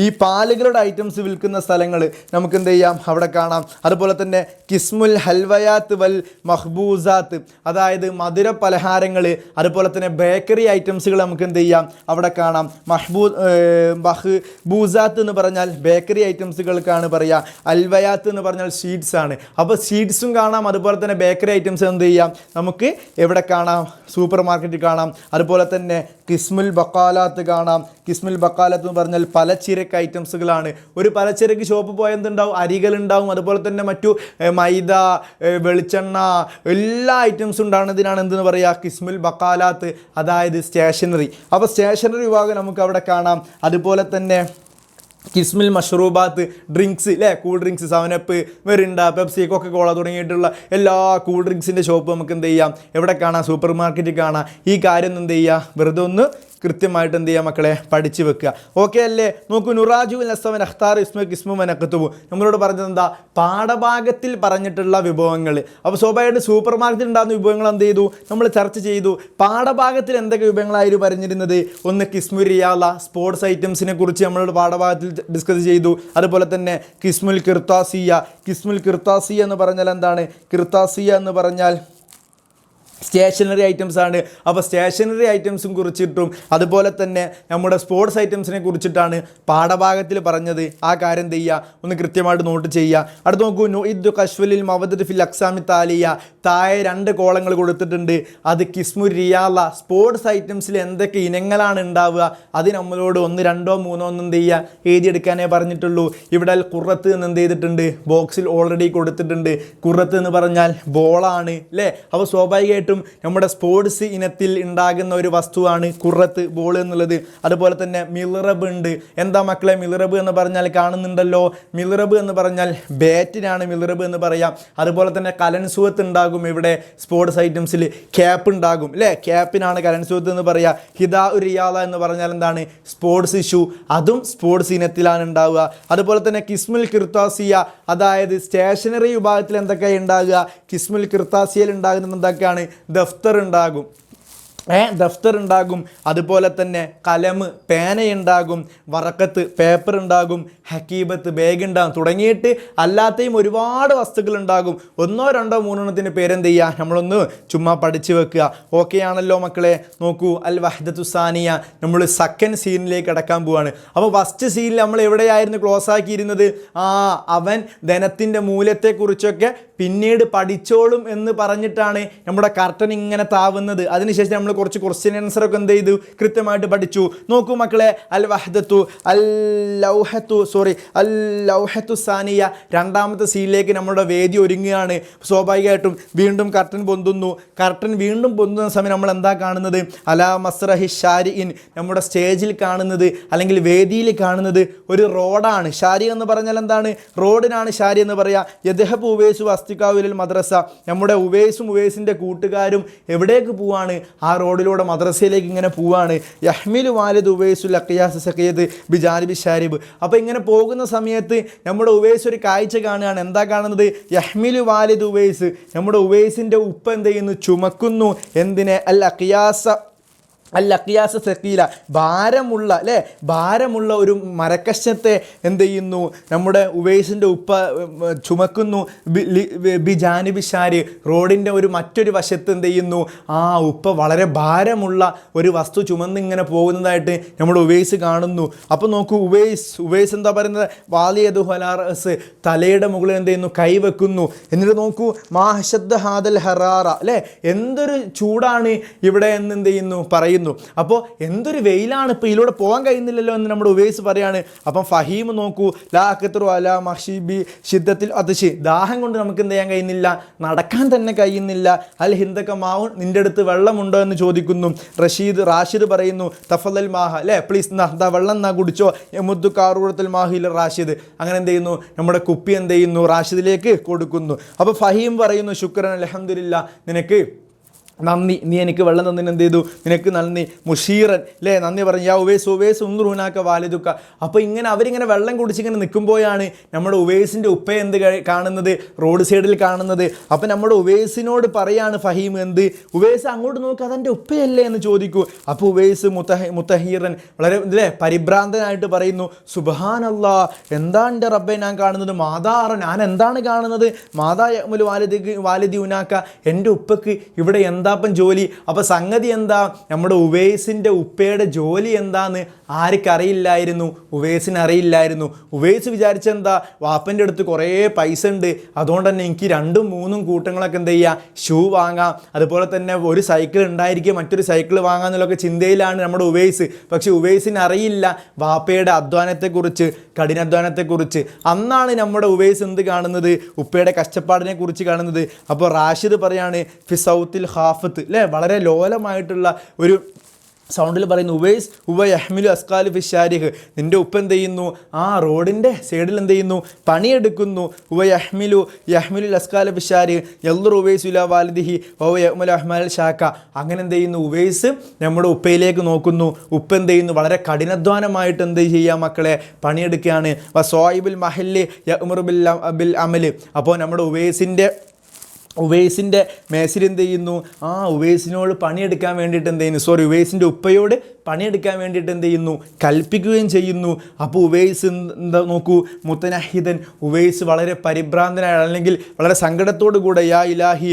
ഈ പാലുകളുടെ ഐറ്റംസ് വിൽക്കുന്ന സ്ഥലങ്ങൾ നമുക്ക് എന്ത് ചെയ്യാം? അവിടെ കാണാം. അതുപോലെ തന്നെ കിസ്മുൽ ഹൽവയാത്ത് വൽ മഹ്ബൂസാത്ത്, അതായത് മധുര പലഹാരങ്ങൾ, അതുപോലെ തന്നെ ബേക്കറി ഐറ്റംസുകൾ നമുക്ക് എന്ത് ചെയ്യാം? അവിടെ കാണാം. മഹ്ബൂസാത്ത് എന്ന് പറഞ്ഞാൽ ബേക്കറി ഐറ്റംസുകൾക്കാണ് പറയുക. അൽവയാത്ത് എന്ന് പറഞ്ഞാൽ സ്വീറ്റ്സ് ആണ്. അപ്പോൾ സ്വീറ്റ്സും കാണാം, അതുപോലെ തന്നെ ബേക്കറി ഐറ്റംസ് എന്ത് ചെയ്യാം? നമുക്ക് എവിടെ കാണാം? സൂപ്പർ മാർക്കറ്റിൽ കാണാം. അതുപോലെ തന്നെ കിസ്മുൽ ബക്കാലാത്ത് കാണാം. കിസ്മുൽ ബക്കാലത്ത് എന്ന് പറഞ്ഞാൽ പലചരക്ക് ഐറ്റംസുകളാണ്. ഒരു പലചരക്ക് ഷോപ്പ് പോയാൽ എന്തുണ്ടാവും? അരികളുണ്ടാവും, അതുപോലെ തന്നെ മറ്റു മൈദ, വെളിച്ചെണ്ണ, എല്ലാ ഐറ്റംസും ഉണ്ടാകുന്നതിനാണ് എന്തെന്ന് പറയുക? കിസ്മുൽ ബക്കാലാത്ത്, അതായത് സ്റ്റേഷനറി. അപ്പോൾ സ്റ്റേഷനറി വിഭാഗം നമുക്ക് അവിടെ കാണാം. അതുപോലെ തന്നെ കിസ്മിൽ മഷ്റൂബാത്ത്, ഡ്രിങ്ക്സ് അല്ലേ, കൂൾ ഡ്രിങ്ക്സ്, സെവനപ്പ്, മെറിണ്ട, പെപ്സി, കൊക്ക കോള തുടങ്ങിയിട്ടുള്ള എല്ലാ കൂൾ ഡ്രിങ്ക്സിൻ്റെ ഷോപ്പ് നമുക്ക് എന്ത് ചെയ്യാം? എവിടെ കാണാം? സൂപ്പർ മാർക്കറ്റിൽ കാണാം. ഈ കാര്യം എന്ത് ചെയ്യുക? വെറുതെ ഒന്ന് കൃത്യമായിട്ട് എന്ത് ചെയ്യുക മക്കളെ? പഠിച്ചു വെക്കുക. ഓക്കെ അല്ലേ? നോക്കൂ, നുറാജു നസ്വൻ അഖ്താർ ഇസ്മു കിസ്മു മനക്കത്തുബു, നമ്മളോട് പറഞ്ഞത് എന്താ? പാഠഭാഗത്തിൽ പറഞ്ഞിട്ടുള്ള വിഭവങ്ങൾ. അപ്പോൾ സ്വാഭാവികമായിട്ട് സൂപ്പർ മാർക്കറ്റിൽ ഉണ്ടാകുന്ന വിഭവങ്ങൾ എന്ത് ചെയ്തു? നമ്മൾ ചർച്ച ചെയ്തു. പാഠഭാഗത്തിൽ എന്തൊക്കെ വിഭവങ്ങളായിരുന്നു പറഞ്ഞിരുന്നത്? ഒന്ന് കിസ്മു റിയാല, സ്പോർട്സ് ഐറ്റംസിനെ കുറിച്ച് നമ്മളോട് പാഠഭാഗത്തിൽ ഡിസ്കസ് ചെയ്തു. അതുപോലെ തന്നെ കിസ്മുൽ കിർത്താസിയ, കിസ്മുൽ കിർത്താസിയ എന്ന് പറഞ്ഞാൽ എന്താണ്? കിർത്താസിയ എന്ന് പറഞ്ഞാൽ സ്റ്റേഷനറി ഐറ്റംസ് ആണ്. അപ്പോൾ സ്റ്റേഷനറി ഐറ്റംസും കുറിച്ചിട്ടും അതുപോലെ തന്നെ നമ്മുടെ സ്പോർട്സ് ഐറ്റംസിനെ കുറിച്ചിട്ടാണ് പാഠഭാഗത്തിൽ പറഞ്ഞത്. ആ കാര്യം ചെയ്യുക, ഒന്ന് കൃത്യമായിട്ട് നോട്ട് ചെയ്യുക. അടുത്ത് നോക്കൂ, നുഇദ്ദു കശ്വലിൽ മവദത്ത് ഫിൽ അക്സാമി താലിയ, താഴെ 2 കോളങ്ങൾ കൊടുത്തിട്ടുണ്ട്. അത് കിസ്മു റിയാല, സ്പോർട്സ് ഐറ്റംസിൽ എന്തൊക്കെ ഇനങ്ങളാണ് ഉണ്ടാവുക അത് നമ്മളോട് 1, 2, 3 ഒന്നും എന്ത് ചെയ്യുക? എഴുതിയെടുക്കാനേ പറഞ്ഞിട്ടുള്ളൂ. ഇവിടെ ഖുറത്ത് എന്ന് എന്ത് ചെയ്തിട്ടുണ്ട്? ബോക്സിൽ ഓൾറെഡി കൊടുത്തിട്ടുണ്ട്. ഖുറത്ത് എന്ന് പറഞ്ഞാൽ ബോളാണ് അല്ലേ. അപ്പോൾ സ്വാഭാവികമായിട്ട് സ്വാഭാവികമായിട്ടും നമ്മുടെ സ്പോർട്സ് ഇനത്തിൽ ഉണ്ടാകുന്ന ഒരു വസ്തുവാണ് ഖുറത്ത്, ബോൾ എന്നുള്ളത്. അതുപോലെ തന്നെ മിൽറബ് ഉണ്ട്. എന്താ മക്കളെ മിൽറബ് എന്ന് പറഞ്ഞാൽ? കാണുന്നുണ്ടല്ലോ, മിൽറബ് എന്ന് പറഞ്ഞാൽ ബാറ്റിനാണ് മിൽറബ് എന്ന് പറയാം. അതുപോലെ തന്നെ കലൻസുവത്ത് ഉണ്ടാകും. ഇവിടെ സ്പോർട്സ് ഐറ്റംസിൽ ക്യാപ്പ് ഉണ്ടാകും അല്ലേ, ക്യാപ്പിനാണ് കലൻസുവത്ത് എന്ന് പറയുക. ഹിദാ റിയാല എന്ന് പറഞ്ഞാൽ എന്താണ്? സ്പോർട്സ് ഷൂ, അതും സ്പോർട്സ് ഇനത്തിലാണ് ഉണ്ടാവുക. അതുപോലെ തന്നെ കിസ്മുൽ കിർത്താസിയ, അതായത് സ്റ്റേഷനറി വിഭാഗത്തിൽ എന്തൊക്കെയാണ് ഉണ്ടാകുക? കിസ്മുൽ കിർത്താസിയയിൽ ഉണ്ടാകുന്നത് എന്തൊക്കെയാണ്? ദഫ്തർ ഉണ്ടാകും, ദഫ്തർ ഉണ്ടാകും. അതുപോലെ തന്നെ കലം, പേനയുണ്ടാകും. വറക്കത്ത്, പേപ്പർ ഉണ്ടാകും. ഹക്കീബത്ത്, ബാഗ് ഉണ്ടാകും. തുടങ്ങിയിട്ട് അല്ലാത്തയും ഒരുപാട് വസ്തുക്കൾ ഉണ്ടാകും. 1 2 3 പേരെന്ത് ചെയ്യുക? നമ്മളൊന്ന് ചുമ്മാ പഠിച്ചു വെക്കുക. ഓക്കെ ആണല്ലോ മക്കളെ? നോക്കൂ, അൽ വഹ്ദത്തു സാനിയ, നമ്മൾ സെക്കൻഡ് സീനിലേക്ക് കടക്കാൻ പോവാണ്. അപ്പോൾ ഫസ്റ്റ് സീനിൽ നമ്മൾ എവിടെയായിരുന്നു ക്ലോസ് ആക്കിയിരുന്നത്? അവൻ ധനത്തിൻ്റെ മൂല്യത്തെക്കുറിച്ചൊക്കെ പിന്നീട് പഠിച്ചോളും എന്ന് പറഞ്ഞിട്ടാണ് നമ്മുടെ കർട്ടൻ ഇങ്ങനെ താവുന്നത്. അതിനുശേഷം നമ്മൾ കുറച്ച് ക്വസ്റ്റ്യൻ ആൻസറൊക്കെ എന്ത് ചെയ്തു? കൃത്യമായിട്ട് പഠിച്ചു. നോക്കൂ മക്കളെ, അൽ ലൗഹത്തു സാനിയ, രണ്ടാമത്തെ സീനിലേക്ക് നമ്മുടെ വേദി ഒരുങ്ങുകയാണ്. സ്വാഭാവികമായിട്ടും വീണ്ടും കർട്ടൻ പൊന്തുന്നു. കർട്ടൻ വീണ്ടും പൊന്തുന്ന സമയം നമ്മൾ എന്താ കാണുന്നത്? അലാ മസ്റഹി ഷാരിഇൻ, നമ്മുടെ സ്റ്റേജിൽ കാണുന്നത് അല്ലെങ്കിൽ വേദിയിൽ കാണുന്നത് ഒരു റോഡാണ്. ഷാരി എന്ന് പറഞ്ഞാൽ എന്താണ്? റോഡിനാണ് ഷാരി എന്ന് പറയാം. യദ്ഹബു ഉവൈസു വസ്തികാവിൽ മദ്രസ, നമ്മുടെ ഉവൈസും ഉവൈസിൻ്റെ കൂട്ടുകാരും എവിടേക്ക് പോവാണ്? ആ റോഡിലൂടെ മദ്രസയിലേക്ക് ഇങ്ങനെ പോവാണ്. യഹ്മിലു വാലിദ് ഉവൈസുൽ അഖിയാസ് സഖിയത് ബിജാനിബി ഷാരിബ്. അപ്പോൾ ഇങ്ങനെ പോകുന്ന സമയത്ത് നമ്മുടെ ഉവൈസ് ഒരു കാഴ്ച കാണുകയാണ്. എന്താ കാണുന്നത്? യഹ്മിലു വാലിദ് ഉവൈസ്, നമ്മുടെ ഉവൈസിൻ്റെ ഉപ്പ എന്ത് ചെയ്യുന്നു? ചുമക്കുന്നു. എന്തിനെ? അൽ അഖിയാസ സഖീല, ഭാരമുള്ള അല്ലേ, ഭാരമുള്ള ഒരു മരക്കഷ്ണത്തെ എന്ത് ചെയ്യുന്നു? നമ്മുടെ ഉവൈസിൻ്റെ ഉപ്പ ചുമക്കുന്നു. ബിജാനിബി ഷാരി, റോഡിൻ്റെ മറ്റൊരു വശത്ത് എന്ത് ചെയ്യുന്നു? ഉപ്പ വളരെ ഭാരമുള്ള ഒരു വസ്തു ചുമന്നിങ്ങനെ പോകുന്നതായിട്ട് നമ്മുടെ ഉവൈസ് കാണുന്നു. അപ്പോൾ നോക്കൂ, ഉവൈസ് എന്താ പറയുന്നത്? വാലിയദു ഹലാറസ്, തലയുടെ മുകളിൽ എന്ത് ചെയ്യുന്നു? കൈവെക്കുന്നു. എന്നിട്ട് നോക്കൂ, മാഹശദ്ദ ഹാദൽ ഹറാറ അല്ലേ, എന്തൊരു ചൂടാണ് ഇവിടെ എന്ന് എന്ത് ചെയ്യുന്നു? പറയുന്നു. അപ്പോൾ എന്തൊരു വെയിലാണ്, ഇപ്പോൾ ഇതിലൂടെ പോകാൻ കഴിയുന്നില്ലല്ലോ എന്ന് നമ്മുടെ ഉവൈസ് പറയാണ്. അപ്പം ഫഹീം നോക്കൂ, ലാ അഖ്തറു അലാ മഹ്ഷിബി ഷിദ്ദത്തിൽ അതിശി, ദാഹം കൊണ്ട് നമുക്ക് എന്ത് ചെയ്യാൻ കഴിയുന്നില്ല? നടക്കാൻ തന്നെ കഴിയുന്നില്ല. അൽ ഹിന്ദക മാവുൻ, നിൻ്റെ അടുത്ത് വെള്ളമുണ്ടോ എന്ന് ചോദിക്കുന്നു. റാഷിദ് പറയുന്നു, തഫൽ മാഹ അല്ലേ, പ്ലീസ് ദാ വെള്ളം എന്നാ കുടിച്ചോ. മുദ്ദു കാറൂറത്തിൽ മാഹിൽ റാഷിദ്, അങ്ങനെ എന്ത് ചെയ്യുന്നു? നമ്മുടെ കുപ്പി എന്ത് ചെയ്യുന്നു? റാഷിദിലേക്ക് കൊടുക്കുന്നു. അപ്പോൾ ഫഹീം പറയുന്നു, ശുക്രൻ അൽഹംദുലില്ലാ, നിനക്ക് നന്ദി, നീ എനിക്ക് വെള്ളം തന്നതിന് എന്ത് ചെയ്തു? നിനക്ക് നന്ദി. മുഷീറൻ അല്ലേ, നന്ദി പറഞ്ഞു. യാ ഉവൈസ് ഉൻറുനാക്ക വാലിദുക്ക. അപ്പോൾ ഇങ്ങനെ അവരിങ്ങനെ വെള്ളം കുടിച്ചിങ്ങനെ നിൽക്കുമ്പോഴാണ് നമ്മുടെ ഉവൈസിൻ്റെ ഉപ്പ എന്ത് കാണുന്നത്? റോഡ് സൈഡിൽ കാണുന്നത്. അപ്പോൾ നമ്മുടെ ഉവൈസിനോട് പറയാണ് ഫഹീം, എന്ത്? ഉവൈസ് അങ്ങോട്ട് നോക്ക്, അതെൻ്റെ ഉപ്പയല്ലേ എന്ന് ചോദിക്കൂ. അപ്പോൾ ഉവൈസ് മുത്തഹീറൻ, വളരെ അല്ലേ പരിഭ്രാന്തനായിട്ട് പറയുന്നു, സുബ്ഹാനല്ലാ, എന്താണ് എൻ്റെ റബ്ബെ ഞാൻ കാണുന്നത്? മാതാറ, ഞാൻ എന്താണ് കാണുന്നത്? മാതാ യഅ്മുൽ വാലിദി ഉനാക്ക, എൻ്റെ ഉപ്പക്ക് ഇവിടെ എന്താപ്പം ജോലി? അപ്പോൾ സംഗതി എന്താ? നമ്മുടെ ഉവൈസിൻ്റെ ഉപ്പയുടെ ജോലി എന്താന്ന് ആർക്കറിയില്ലായിരുന്നു? ഉവൈസിന് അറിയില്ലായിരുന്നു. ഉവൈസ് വിചാരിച്ചെന്താ? വാപ്പൻ്റെ അടുത്ത് കുറേ പൈസ ഉണ്ട്, അതുകൊണ്ട് തന്നെ എനിക്ക് 2 3 കൂട്ടങ്ങളൊക്കെ എന്ത് ചെയ്യുക? ഷൂ വാങ്ങാം, അതുപോലെ തന്നെ ഒരു സൈക്കിൾ ഉണ്ടായിരിക്കുക, മറ്റൊരു സൈക്കിൾ വാങ്ങാമെന്നുള്ളൊക്കെ ചിന്തയിലാണ് നമ്മുടെ ഉവൈസ്. പക്ഷേ ഉവൈസിന് അറിയില്ല വാപ്പയുടെ അധ്വാനത്തെക്കുറിച്ച്, കഠിനാധ്വാനത്തെക്കുറിച്ച്. അന്നാണ് നമ്മുടെ ഉവൈസ് എന്ത് കാണുന്നത്? ഉപ്പയുടെ കഷ്ടപ്പാടിനെ കുറിച്ച് കാണുന്നത്. അപ്പോൾ റാഷിദ് പറയാണ്, ഫി സൗത്തിൽ ഹാഫത്ത് അല്ലേ, വളരെ ലോലമായിട്ടുള്ള ഒരു സൗണ്ടിൽ പറയുന്നു, ഉവ യഹ്മിലു അസ്കാലു ഫിഷാരിഹ്, നിൻ്റെ ഉപ്പ എന്ത് ചെയ്യുന്നു? റോഡിൻ്റെ സൈഡിൽ എന്ത് ചെയ്യുന്നു? പണിയെടുക്കുന്നു. ഉവ യഹ്മിലു അസ്കാലു ഫിഷാരിഹ് യൽറു ഉവൈസ് ഇലാ വാലിദിഹി വ യഅ്മലു അഹ്മാൽ ഷാക്ക. അങ്ങനെ എന്ത് ചെയ്യുന്നു? ഉവൈസ് നമ്മുടെ ഉപ്പയിലേക്ക് നോക്കുന്നു. ഉപ്പ എന്ത് ചെയ്യുന്നു? വളരെ കഠിനാധ്വാനമായിട്ട് എന്ത് ചെയ്യുക മക്കളെ? പണിയെടുക്കുകയാണ്. വ സ്വായിബുൽ മഹല്ലി യഅ്മുറു ബിൽ അമല്. അപ്പോൾ നമ്മുടെ ഉവൈസിൻ്റെ മേസിൽ എന്ത് ചെയ്യുന്നു? ഉവൈസിനോട് പണിയെടുക്കാൻ വേണ്ടിയിട്ട് എന്ത് ചെയ്യുന്നു? ഉവൈസിൻ്റെ ഉപ്പയോട് പണിയെടുക്കാൻ വേണ്ടിയിട്ട് എന്ത് ചെയ്യുന്നു? കൽപ്പിക്കുകയും ചെയ്യുന്നു. അപ്പോൾ ഉവൈസ് എന്താ നോക്കൂ, മുത്തനഹിദൻ, ഉവൈസ് വളരെ പരിഭ്രാന്തനായ, അല്ലെങ്കിൽ വളരെ സങ്കടത്തോടു കൂടെ, യാ ഇലാഹി,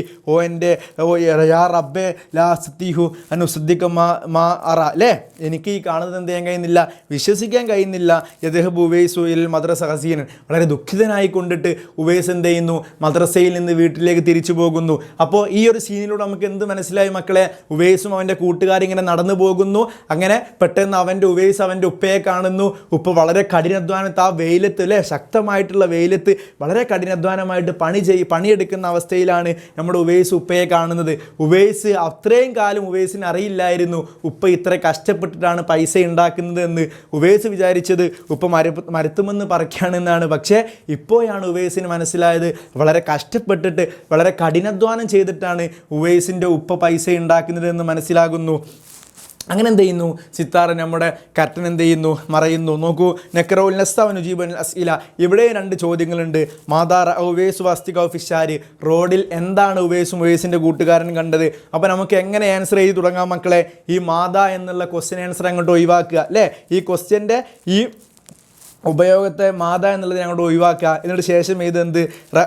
യാ റബ്ബെ ലാ സത്തിഹു അനുസദ്ദിക്ക മാ അറ അല്ലേ, എനിക്ക് ഈ കാണുന്നത് എന്ത് ചെയ്യാൻ കഴിയുന്നില്ല? വിശ്വസിക്കാൻ കഴിയുന്നില്ല. യദ്ഹബു ഉവൈസു ഇൽ മദ്രസ ഹസീനൻ, വളരെ ദുഃഖിതനായി കൊണ്ടിട്ട് ഉവൈസ് എന്ത് ചെയ്യുന്നു? മദ്രസയിൽ നിന്ന് വീട്ടിലേക്ക് തിരിച്ചു പോകുന്നു. അപ്പോൾ ഈ ഒരു സീനിലൂടെ നമുക്ക് എന്ത് മനസ്സിലായി മക്കളെ? ഉവൈസും അവൻ്റെ കൂട്ടുകാരും ഇങ്ങനെ നടന്നു പോകുന്നു. അങ്ങനെ പെട്ടെന്ന് ഉവൈസ് അവൻ്റെ ഉപ്പയെ കാണുന്നു. ഉപ്പ വളരെ കഠിനാധ്വാനത്ത് ആ വെയിലത്ത് അല്ലേ, ശക്തമായിട്ടുള്ള വെയിലത്ത് വളരെ കഠിനാധ്വാനമായിട്ട് പണിയെടുക്കുന്ന അവസ്ഥയിലാണ് നമ്മുടെ ഉവൈസ് ഉപ്പയെ കാണുന്നത്. ഉവൈസ് അത്രയും കാലം ഉവൈസിന് അറിയില്ലായിരുന്നു ഉപ്പ ഇത്ര കഷ്ടപ്പെട്ടിട്ടാണ് പൈസ ഉണ്ടാക്കുന്നത് എന്ന്. ഉവൈസ് വിചാരിച്ചത് ഉപ്പ മരത്തുമെന്ന് പറിക്കുകയാണെന്നാണ്. പക്ഷേ ഇപ്പോഴാണ് ഉവൈസിന് മനസ്സിലായത് വളരെ കഷ്ടപ്പെട്ടിട്ട് വളരെ കഠിനാധ്വാനം ചെയ്തിട്ടാണ് ഉവൈസിൻ്റെ ഉപ്പ പൈസ ഉണ്ടാക്കുന്നത് എന്ന് മനസ്സിലാകുന്നു. അങ്ങനെ എന്ത് ചെയ്യുന്നു? സിത്താര നമ്മുടെ കർട്ടൻ എന്ത് ചെയ്യുന്നു? മറയുന്നു. നോക്കൂ, നെക്റൗൽ നസ്താവനു ജീബൻ അസ്ഇല. ഇവിടെ 2 ചോദ്യങ്ങളുണ്ട്. മാതാറ ഉവൈസ് വസ്തിക ഫിഷാരി, റോഡിൽ എന്താണ് ഉവൈസും ഉവൈസിൻ്റെ കൂട്ടുകാരൻ കണ്ടത്? അപ്പോൾ നമുക്ക് എങ്ങനെ ആൻസർ ചെയ്ത് തുടങ്ങാം മക്കളെ? ഈ മാതാ എന്നുള്ള ക്വസ്റ്റ്യൻ ആൻസർ അങ്ങോട്ട് ഒഴിവാക്കുക അല്ലേ. ഈ ക്വസ്റ്റ്യൻ്റെ ഈ ഉപയോഗത്തെ മാതാ എന്നുള്ളത് ഞങ്ങൾ ഒഴിവാക്കുക. എന്നിട്ട് ശേഷം എന്ത്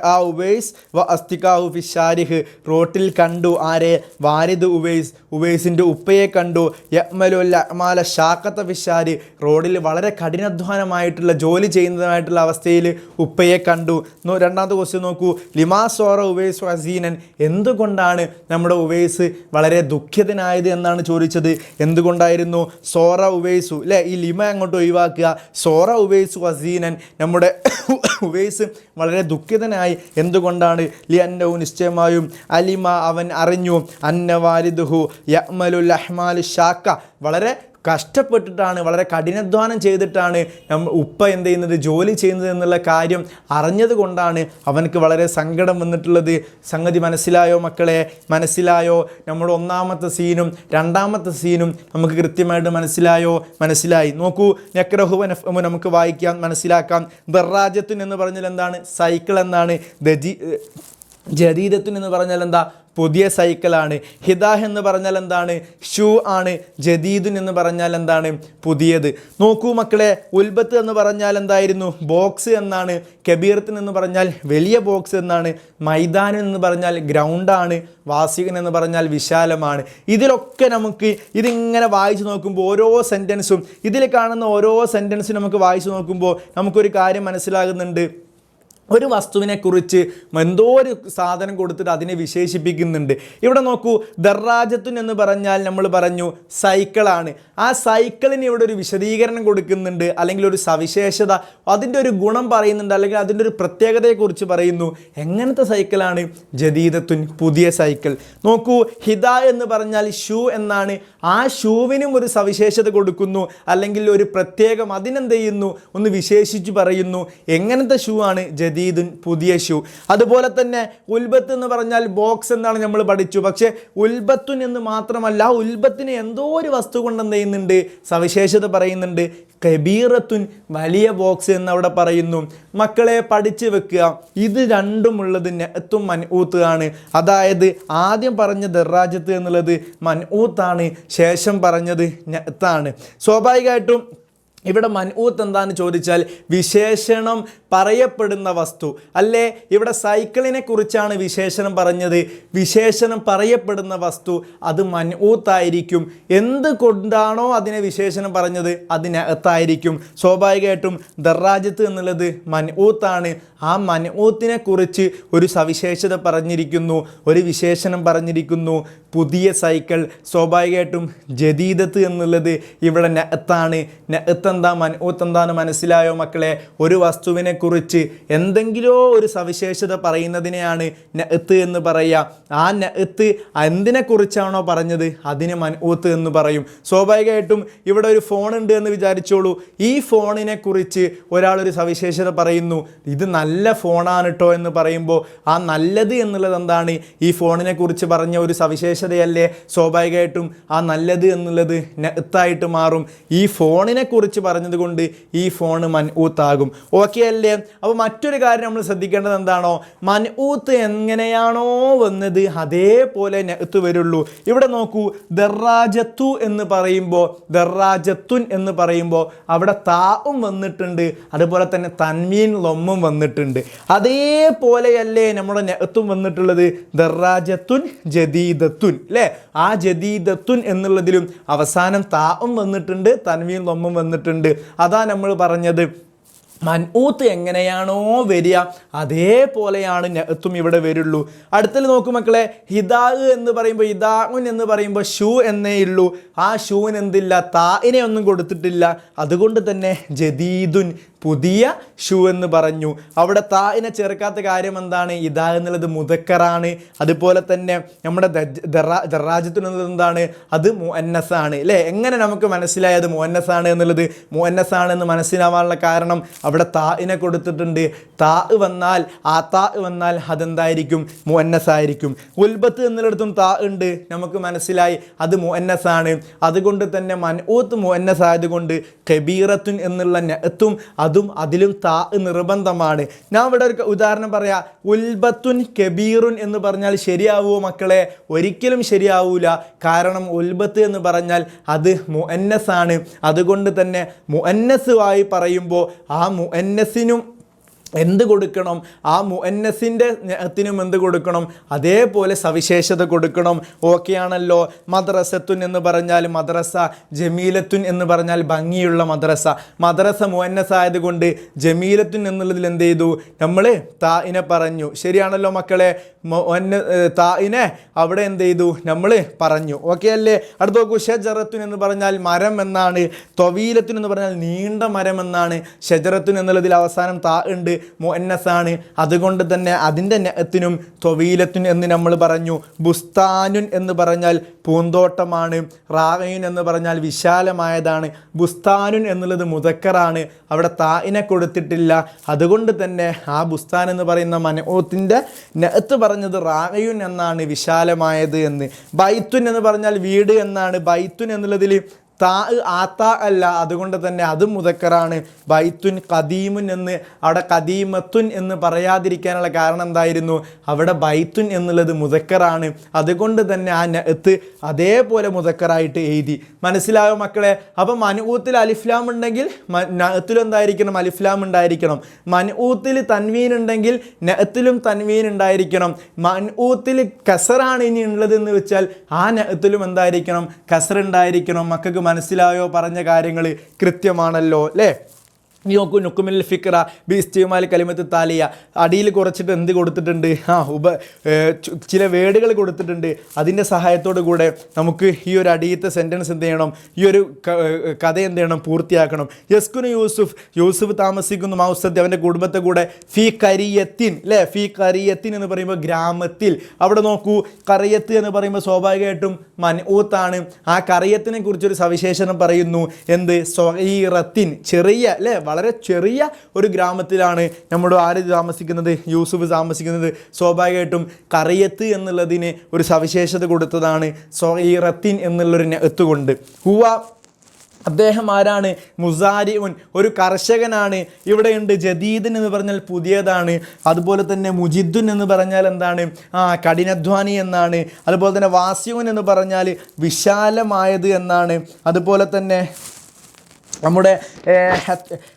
ആ ഉവൈസ് വ അസ്തികാഹു ഫിഷാരിഹ്, റോട്ടിൽ കണ്ടു ആരെ? വാരിദ് ഉവൈസ്, ഉവൈസിൻ്റെ ഉപ്പയെ കണ്ടു. യഅ്മലുൽ അഅ്മാല ഷാഖത ഫിഷാരി, റോഡിൽ വളരെ കഠിനാധ്വാനമായിട്ടുള്ള ജോലി ചെയ്യുന്നതായിട്ടുള്ള അവസ്ഥയിൽ ഉപ്പയെ കണ്ടു. രണ്ടാമത്തെ ക്വസ്റ്റ്യൻ നോക്കൂ, ലിമാ സോറ ഉവൈസ് ഹസീനൻ, എന്തുകൊണ്ടാണ് നമ്മുടെ ഉവൈസ് വളരെ ദുഃഖിതനായത് എന്നാണ് ചോദിച്ചത്. എന്തുകൊണ്ടായിരുന്നു? സോറ ഉവൈസു അല്ലേ, ഈ ലിമ അങ്ങോട്ട് ഒഴിവാക്കുക. സോറ ഉവൈസ് വസീനൻ, നമ്മുടെ ഉവൈസ് വളരെ ദുഃഖിതനായി. എന്തുകൊണ്ടാണ്? ലിഅന്നഹു, നിശ്ചയമായും, അലിമ, അവൻ അറിഞ്ഞു, അന്ന വാലിദുഹു യഅ്മലുൽ അഹ്മാൽ ഷാക്ക, വളരെ കഷ്ടപ്പെട്ടിട്ടാണ് വളരെ കഠിനാധ്വാനം ചെയ്തിട്ടാണ് ഉപ്പ എന്ത് ചെയ്യുന്നത്? ജോലി ചെയ്യുന്നത് എന്നുള്ള കാര്യം അറിഞ്ഞത് കൊണ്ടാണ് അവനക്ക് വളരെ സങ്കടം വന്നിട്ടുള്ളത്. സംഗതി മനസ്സിലായോ മക്കളെ? മനസ്സിലായോ? നമ്മുടെ ഒന്നാമത്തെ സീനും രണ്ടാമത്തെ സീനും നമുക്ക് കൃത്യമായിട്ട് മനസ്സിലായോ? മനസ്സിലായി. നോക്കൂ, നെക്റഹു നമുക്ക് വായിക്കാം, മനസ്സിലാക്കാം. ദറാജത്തുൻ എന്ന് പറഞ്ഞാൽ എന്താണ്? സൈക്കിൾ എന്നാണ്. ജദീദത്തുൻ എന്ന് പറഞ്ഞാൽ എന്താ? പുതിയ സൈക്കിളാണ്. ഹിദാഹ് എന്ന് പറഞ്ഞാൽ എന്താണ്? ഷൂ ആണ്. ജദീദുൻ എന്ന് പറഞ്ഞാൽ എന്താണ്? പുതിയത്. നോക്കൂ മക്കളെ, ഉൽബത്ത് എന്ന് പറഞ്ഞാൽ എന്തായിരുന്നു? ബോക്സ് എന്നാണ്. കബീറത്തിൻ എന്ന് പറഞ്ഞാൽ വലിയ ബോക്സ് എന്നാണ്. മൈതാനം എന്ന് പറഞ്ഞാൽ ഗ്രൗണ്ടാണ്. വാസികൻ എന്ന് പറഞ്ഞാൽ വിശാലമാണ്. ഇതിലൊക്കെ നമുക്ക് ഇതിങ്ങനെ വായിച്ചു നോക്കുമ്പോൾ ഓരോ സെൻറ്റൻസും, ഇതിൽ കാണുന്ന ഓരോ സെൻറ്റൻസും നമുക്ക് വായിച്ചു നോക്കുമ്പോൾ നമുക്കൊരു കാര്യം മനസ്സിലാകുന്നുണ്ട്. ഒരു വസ്തുവിനെക്കുറിച്ച് എന്തോ ഒരു സാധനം കൊടുത്തിട്ട് അതിനെ വിശേഷിപ്പിക്കുന്നുണ്ട്. ഇവിടെ നോക്കൂ, ദറാജത്തുൻ എന്ന് പറഞ്ഞാൽ നമ്മൾ പറഞ്ഞു സൈക്കിളാണ്. ആ സൈക്കിളിന് ഇവിടെ ഒരു വിശദീകരണം കൊടുക്കുന്നുണ്ട്, അല്ലെങ്കിൽ ഒരു സവിശേഷത, അതിൻ്റെ ഒരു ഗുണം പറയുന്നുണ്ട്, അല്ലെങ്കിൽ അതിൻ്റെ ഒരു പ്രത്യേകതയെക്കുറിച്ച് പറയുന്നു. എങ്ങനത്തെ സൈക്കിളാണ്? ജദീദത്തുൻ, പുതിയ സൈക്കിൾ. നോക്കൂ, ഹിദ എന്ന് പറഞ്ഞാൽ ഷൂ എന്നാണ്. ആ ഷൂവിനും ഒരു സവിശേഷത കൊടുക്കുന്നു, അല്ലെങ്കിൽ ഒരു പ്രത്യേകം അതിനെന്ത് ചെയ്യുന്നു? ഒന്ന് വിശേഷിച്ച് പറയുന്നു. എങ്ങനത്തെ ഷൂ ആണ്? ജദീദുൻ, പുതിയ ഷൂ. അതുപോലെ തന്നെ ഉൽബത്ത് എന്ന് പറഞ്ഞാൽ ബോക്സ് എന്നാണ് നമ്മൾ പഠിച്ചു. പക്ഷേ ഉൽബത്തുൻ എന്ന് മാത്രമല്ല, ഉൽബത്തിന് എന്തോ ഒരു വസ്തു കൊണ്ട് എന്ത് ചെയ്യുന്നുണ്ട്? സവിശേഷത പറയുന്നുണ്ട്. കബീറത്തുൻ, വലിയ ബോക്സ് എന്ന് അവിടെ പറയുന്നു. മക്കളെ പഠിച്ച് വെക്കുക, ഇത് രണ്ടുമുള്ളത് നഅ്തും മൻഊത്ത് ആണ്. അതായത് ആദ്യം പറഞ്ഞ ദറാജത്ത് എന്നുള്ളത് മൻഊത്താണ്, ശേഷം പറഞ്ഞത് നഅ്താണ്. സ്വാഭാവികമായിട്ടും ഇവിടെ മൻഊത്ത് എന്താണെന്ന് ചോദിച്ചാൽ വിശേഷണം പറയപ്പെടുന്ന വസ്തു അല്ലേ. ഇവിടെ സൈക്കിളിനെ കുറിച്ചാണ് വിശേഷണം പറഞ്ഞത്. വിശേഷണം പറയപ്പെടുന്ന വസ്തു അത് മൻഊത്തായിരിക്കും. എന്തുകൊണ്ടാണോ അതിനെ വിശേഷണം പറഞ്ഞത് അതിനകത്തായിരിക്കും. സ്വാഭാവികമായിട്ടും ദറാജത്ത് എന്നുള്ളത് മൻഊത്താണ്. ആ മൻഊത്തിനെ കുറിച്ച് ഒരു സവിശേഷത പറഞ്ഞിരിക്കുന്നു, ഒരു വിശേഷണം പറഞ്ഞിരിക്കുന്നു, പുതിയ സൈക്കിൾ. സ്വാഭാവികമായിട്ടും ജദീദത്ത് എന്നുള്ളത് ഇവിടെ നഅത്താണ്. നഅത്ത് എന്താ, മൻഊത്ത് എന്താന്ന് മനസ്സിലായോ മക്കളെ? ഒരു വസ്തുവിനെ കുറിച്ച് എന്തെങ്കിലോ ഒരു സവിശേഷത പറയുന്നതിനെയാണ് നഅത്ത് എന്ന് പറയുക. ആ നഅത്ത് എന്തിനെ കുറിച്ചാണോ പറഞ്ഞത് അതിന് മൻഊത്ത് എന്ന് പറയും. സ്വാഭാവികമായിട്ടും ഇവിടെ ഒരു ഫോൺ ഉണ്ട് എന്ന് വിചാരിച്ചോളൂ. ഈ ഫോണിനെ കുറിച്ച് ഒരാളൊരു സവിശേഷത പറയുന്നു, ഇത് നല്ല ഫോണാണ് കേട്ടോ എന്ന് പറയുമ്പോൾ ആ നല്ലത് എന്നുള്ളത് എന്താണ്? ഈ ഫോണിനെ കുറിച്ച് പറഞ്ഞ ഒരു സവിശേഷതയല്ലേ. സ്വാഭാവികമായിട്ടും ആ നല്ലത് എന്നുള്ളത് നഅത്തായിട്ട് മാറും. ഈ ഫോണിനെ കുറിച്ച് പറഞ്ഞത് കൊണ്ട് ഈ ഫോണ് മൻഊത്താകും. ഓക്കെ അല്ലേ? അപ്പോൾ മറ്റൊരു കാര്യം നമ്മൾ ശ്രദ്ധിക്കേണ്ടത് എന്താണോ, മൻഊത്ത് എങ്ങനെയാണോ വന്നത് അതേപോലെ നഅ്ത്ത് വരുള്ളൂ. ഇവിടെ നോക്കൂ, ദറാജത്തു എന്ന് പറയുമ്പോൾ, ദറാജത്തുൻ എന്ന് പറയുമ്പോൾ അവിടെ താവും വന്നിട്ടുണ്ട്, അതുപോലെ തന്നെ തൻവീൻ ലൊമ്മും വന്നിട്ടുണ്ട്. അതേപോലെയല്ലേ നമ്മുടെ നഅ്ത്തും വന്നിട്ടുള്ളത്. ദറാജത്തുൻ ജദീദത്തുൻ അല്ലേ. ആ ജദീദത്തുൻ എന്നുള്ളതിലും അവസാനം താവും വന്നിട്ടുണ്ട്, തൻവീൻ ലൊമ്മും വന്നിട്ടുണ്ട്. അതാ നമ്മൾ പറഞ്ഞത് മൻഊത്ത് എങ്ങനെയാണോ വരിക അതേപോലെയാണ് നഅത്തും ഇവിടെ വരുള്ളൂ. അടുത്തൽ നോക്കൂ മക്കളെ, ഹിദാ എന്ന് പറയുമ്പോൾ ഹിദാഉൻ എന്ന് പറയുമ്പോൾ ഷൂ എന്നേ ഉള്ളൂ. ആ ഷൂവിന് എന്തില്ല, താഇനെ ഒന്നും കൊടുത്തിട്ടില്ല. അതുകൊണ്ട് തന്നെ ജദീദുൻ പുതിയ ഷൂ എന്ന് പറഞ്ഞു. അവിടെ താഇനെ ചേർക്കാത്ത കാര്യം എന്താണ്, ഇദാ എന്നുള്ളത് മുദക്കറാണ്. അതുപോലെ തന്നെ നമ്മുടെ ദറാജത്തുള്ളത് എന്താണ്, അത് മുഅന്നസാണ് അല്ലേ. എങ്ങനെ നമുക്ക് മനസ്സിലായത് മുഅന്നസാണ് എന്നുള്ളത്? മുഅന്നസാണ് എന്ന് മനസ്സിലാവാനുള്ള കാരണം അവിടെ താഇനെ കൊടുത്തിട്ടുണ്ട്. താ വന്നാൽ വന്നാൽ അതെന്തായിരിക്കും, മുഅന്നസായിരിക്കും. ഉൽബത്ത് എന്നുള്ളിടത്തും താ ഉണ്ട്, നമുക്ക് മനസ്സിലായി അത് മുഅന്നസാണ്. അതുകൊണ്ട് തന്നെ മൻഊത്ത് മുഅന്നസ് ആയതുകൊണ്ട് കബീറത്തുൻ എന്നുള്ള നഅത്തും അതും അതിലും താ നിർബന്ധമാണ്. ഞാൻ ഇവിടെ ഒരു ഉദാഹരണം പറയാം. ഉൽബത്തുൻ കബീറുൻ എന്ന് പറഞ്ഞാൽ ശരിയാവുമോ മക്കളെ? ഒരിക്കലും ശരിയാവൂല. കാരണം ഉൽബത്ത് എന്ന് പറഞ്ഞാൽ അത് മുഅന്നസാണ്. അതുകൊണ്ട് തന്നെ മുഅന്നസുമായി പറയുമ്പോൾ ആ മുഅന്നസിനും എന്ത് കൊടുക്കണം, ആ മുഅന്നസിൻ്റെ നഅത്തിനും എന്ത് കൊടുക്കണം, അതേപോലെ സവിശേഷത കൊടുക്കണം. ഓക്കെ ആണല്ലോ. മദ്രസത്തുൻ എന്ന് പറഞ്ഞാൽ മദ്രസ, ജമീലത്തുൻ എന്ന് പറഞ്ഞാൽ ഭംഗിയുള്ള മദ്രസ. മദ്രസ മുഅന്നസ് ആയതുകൊണ്ട് ജമീലത്തുൻ എന്നുള്ളതിൽ എന്ത് ചെയ്തു, നമ്മൾ താഇനെ പറഞ്ഞു. ശരിയാണല്ലോ മക്കളെ. താഇനെ അവിടെ എന്ത് ചെയ്തു, നമ്മൾ പറഞ്ഞു. ഓക്കെ അല്ലേ. അടുത്ത നോക്കൂ, ഷജറത്തുൻ എന്ന് പറഞ്ഞാൽ മരം എന്നാണ്. ത്വവീലത്തുൻ എന്ന് പറഞ്ഞാൽ നീണ്ട മരം എന്നാണ്. ഷജറത്തുൻ എന്നുള്ളതിൽ അവസാനം താ ഉണ്ട്, മുഅന്നസാണ്. അതുകൊണ്ട് തന്നെ അതിൻ്റെ നഅത്തിനും ത്വവീലത്തുൻ എന്ന് നമ്മൾ പറഞ്ഞു. ബുസ്താനുൻ എന്ന് പറഞ്ഞാൽ പൂന്തോട്ടമാണ്. റാഗയുൻ എന്ന് പറഞ്ഞാൽ വിശാലമായതാണ്. ബുസ്താനുൻ എന്നുള്ളത് മുദക്കറാണ്, അവിടെ താഇനെ കൊടുത്തിട്ടില്ല. അതുകൊണ്ട് തന്നെ ആ ബുസ്താൻ എന്ന് പറയുന്ന മൻഊത്തിൻ്റെ നഅത്ത് പറഞ്ഞത് റാഗയുൻ എന്നാണ്, വിശാലമായത് എന്ന്. ബൈത്തുൻ എന്ന് പറഞ്ഞാൽ വീട് എന്നാണ്. ബൈത്തുൻ എന്നുള്ളതിൽ താ ആത്താ അല്ല, അതുകൊണ്ട് തന്നെ അതും മുദക്കറാണ്. ബൈത്തുൻ ഖദീമുൻ എന്ന് അവിടെ ഖദീമത്തുൻ എന്ന് പറയാതിരിക്കാനുള്ള കാരണം എന്തായിരുന്നു, അവിടെ ബൈത്തുൻ എന്നുള്ളത് മുദക്കറാണ്. അതുകൊണ്ട് തന്നെ ആ നഅത്ത് അതേപോലെ മുദക്കറായിട്ട് എഴുതി. മനസ്സിലായോ മക്കളെ? അപ്പം മൻഊത്തിൽ അലിഫ്ലാം ഉണ്ടെങ്കിൽ നഅത്തിലും എന്തായിരിക്കണം, അലിഫ്ലാം ഉണ്ടായിരിക്കണം. മൻഊത്തിൽ തൻവീൻ ഉണ്ടെങ്കിൽ നഅത്തിലും തൻവീൻ ഉണ്ടായിരിക്കണം. മൻഊത്തിൽ കസറാണ് ഇനി ഉള്ളതെന്ന് വെച്ചാൽ ആ നഅത്തിലും എന്തായിരിക്കണം, കസർ ഉണ്ടായിരിക്കണം. മക്കൾക്ക് മനസ്സിലായോ? പറഞ്ഞ കാര്യങ്ങൾ കൃത്യമാണല്ലോ അല്ലേ. നോക്കൂ, നുക്കുമിൽ ഫിക്ര ബി ഇസ്തിമാൽ കലിമത്ത് താലിയ, അടിയിൽ കുറച്ചിട്ട് എന്ത് കൊടുത്തിട്ടുണ്ട്, ചില വേർഡുകൾ കൊടുത്തിട്ടുണ്ട്. അതിൻ്റെ സഹായത്തോടു കൂടെ നമുക്ക് ഈ ഒരു അടിയത്തെ സെൻറ്റൻസ് എന്ത് ചെയ്യണം, ഈ ഒരു കഥ എന്ത് ചെയ്യണം, പൂർത്തിയാക്കണം. യസ്കുന് യൂസുഫ് താമസിക്കുന്നു മൗസദ് അവൻ്റെ കുടുംബത്തെ കൂടെ. ഫി കരിയത്തിൻ അല്ലേ. ഫി കരിയത്തിൻ എന്ന് പറയുമ്പോൾ ഗ്രാമത്തിൽ. അവിടെ നോക്കൂ, കറിയത്ത് എന്ന് പറയുമ്പോൾ സ്വാഭാവികമായിട്ടും മൻഊത്താണ്. ആ കറിയത്തിനെ കുറിച്ചൊരു സവിശേഷണം പറയുന്നു. എന്ത്, സ്വഈറത്തിൻ, ചെറിയ അല്ലേ, വളരെ ചെറിയ ഒരു ഗ്രാമത്തിലാണ് നമ്മുടെ ആര് താമസിക്കുന്നത്, യൂസുഫ് താമസിക്കുന്നത്. സ്വാഭാവികമായിട്ടും കറിയത്ത് എന്നുള്ളതിന് ഒരു സവിശേഷത കൊടുത്തതാണ് സ്വഈറത്തിൻ എന്നുള്ളൊരു നഅത്ത് കൊണ്ട്. ഹുവ അദ്ദേഹം ആരാണ്, മുസാരിഉൻ ഒരു കർഷകനാണ്. ഇവിടെയുണ്ട് ജദീദൻ എന്ന് പറഞ്ഞാൽ പുതിയതാണ്. അതുപോലെ തന്നെ മുജിദ്ദുൻ എന്ന് പറഞ്ഞാൽ എന്താണ്, കഠിനാധ്വാനി എന്നാണ്. അതുപോലെ തന്നെ വാസിഉൻ എന്ന് പറഞ്ഞാൽ വിശാലമായത് എന്നാണ്. അതുപോലെ തന്നെ നമ്മുടെ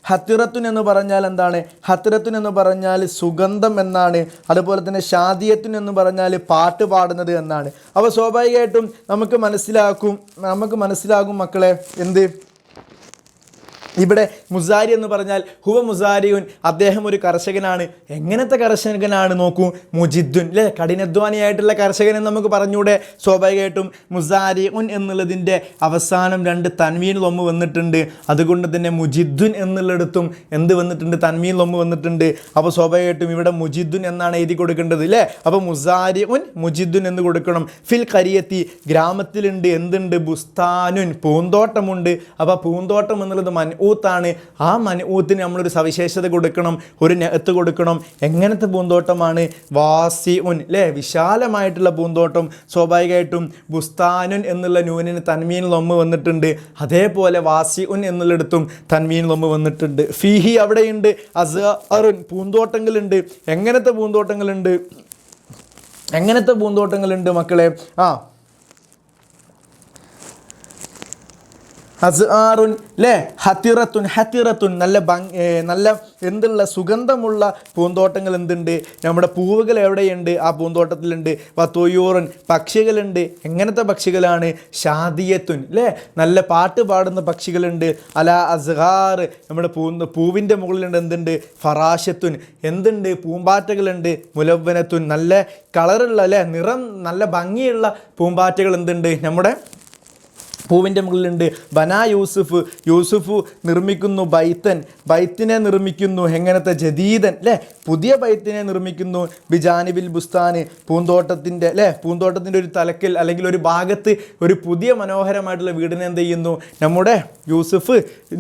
ഹത്തിറത്തുൻ എന്ന് പറഞ്ഞാൽ എന്താണ്, ഹത്തിറത്തുൻ എന്ന് പറഞ്ഞാൽ സുഗന്ധം എന്നാണ്. അതുപോലെ തന്നെ ഷാദിയത്തുൻ എന്ന് പറഞ്ഞാൽ പാട്ട് പാടുന്നത് എന്നാണ്. അപ്പോൾ സ്വാഭാവികമായിട്ടും നമുക്ക് മനസ്സിലാകും മക്കളെ എന്ത്, ഇവിടെ മുസാരി എന്ന് പറഞ്ഞാൽ ഹുവ മുസാരിയുൻ അദ്ദേഹം ഒരു കർഷകനാണ്. എങ്ങനത്തെ കർഷകനാണ് നോക്കൂ, മുജിദ്ദുൻ അല്ലേ, കഠിനാധ്വാനിയായിട്ടുള്ള കർഷകൻ എന്ന് നമുക്ക് പറഞ്ഞൂടെ. സ്വാഭാവികമായിട്ടും മുസാരിഉൻ എന്നുള്ളതിൻ്റെ അവസാനം രണ്ട് തൻവീൻ ലൊമ്മ് വന്നിട്ടുണ്ട്. അതുകൊണ്ട് തന്നെ മുജിദ്ദുൻ എന്നുള്ളിടത്തും എന്ത് വന്നിട്ടുണ്ട്, തൻവീൻ ലൊമ്മ് വന്നിട്ടുണ്ട്. അപ്പോൾ സ്വാഭാവികമായിട്ടും ഇവിടെ മുജിദ്ദുൻ എന്നാണ് എഴുതി കൊടുക്കേണ്ടത് അല്ലേ. അപ്പോൾ മുസാരിഉൻ മുജിദ്ദുൻ എന്ന് കൊടുക്കണം. ഫിൽ കരിയത്തി ഗ്രാമത്തിലുണ്ട് എന്തുണ്ട്, ബുസ്താനുൻ പൂന്തോട്ടമുണ്ട്. അപ്പോൾ പൂന്തോട്ടം എന്നുള്ളത് മൻഊത്താണ്. ആ മൻഊത്തിന് നമ്മളൊരു സവിശേഷത കൊടുക്കണം, ഒരു നഅത്ത് കൊടുക്കണം. എങ്ങനത്തെ പൂന്തോട്ടമാണ്, വാസിഉൻ അല്ലേ, വിശാലമായിട്ടുള്ള പൂന്തോട്ടം. സ്വാഭാവികമായിട്ടും ബുസ്താനുൻ എന്നുള്ള നൂനിന് തൻവീൻ ലൊമ്മ് വന്നിട്ടുണ്ട്. അതേപോലെ വാസിഉൻ എന്നുള്ളിടത്തും തൻവീൻ ലൊമ്മ് വന്നിട്ടുണ്ട്. ഫീഹി അവിടെയുണ്ട് അസ്അറുൻ പൂന്തോട്ടങ്ങളുണ്ട്. എങ്ങനത്തെ പൂന്തോട്ടങ്ങളുണ്ട് മക്കളെ, അസ്ആറുൻ ല്ലേ, ഹത്തിറത്തുൻ നല്ല എന്തുള്ള സുഗന്ധമുള്ള പൂന്തോട്ടങ്ങൾ എന്തുണ്ട്, നമ്മുടെ പൂവുകൾ എവിടെയുണ്ട്, ആ പൂന്തോട്ടത്തിലുണ്ട്. വതൊയൂറുൻ, പക്ഷികളുണ്ട്. എങ്ങനത്തെ പക്ഷികളാണ്? ഷാദിയത്തുൻ ല്ലേ, നല്ല പാട്ട് പാടുന്ന പക്ഷികളുണ്ട്. അലാ അസ്ഗാർ, നമ്മുടെ പൂവിൻ്റെ മുകളിലുണ്ട് എന്തുണ്ട്? ഫറാശത്തുൻ, എന്തുണ്ട്? പൂമ്പാറ്റകളുണ്ട്. മുലവ്വനത്തുൻ, നല്ല കളറുള്ള അല്ലേ, നിറം നല്ല ഭംഗിയുള്ള പൂമ്പാറ്റകൾ എന്തുണ്ട്? നമ്മുടെ പൂവിൻ്റെ മുകളിലുണ്ട്. ബനാ യൂസുഫ് നിർമ്മിക്കുന്നു ബൈത്തിനെ നിർമ്മിക്കുന്നു. എങ്ങനത്തെ? ജദീദൻ ല്ലേ, പുതിയ ബൈത്തിനെ നിർമ്മിക്കുന്നു. ബിജാനിബിൽ ബുസ്താന്, പൂന്തോട്ടത്തിൻ്റെ ഒരു തലക്കൽ അല്ലെങ്കിൽ ഒരു ഭാഗത്ത് ഒരു പുതിയ മനോഹരമായിട്ടുള്ള വീടിനെ എന്ത് ചെയ്യുന്നു? നമ്മുടെ യൂസുഫ്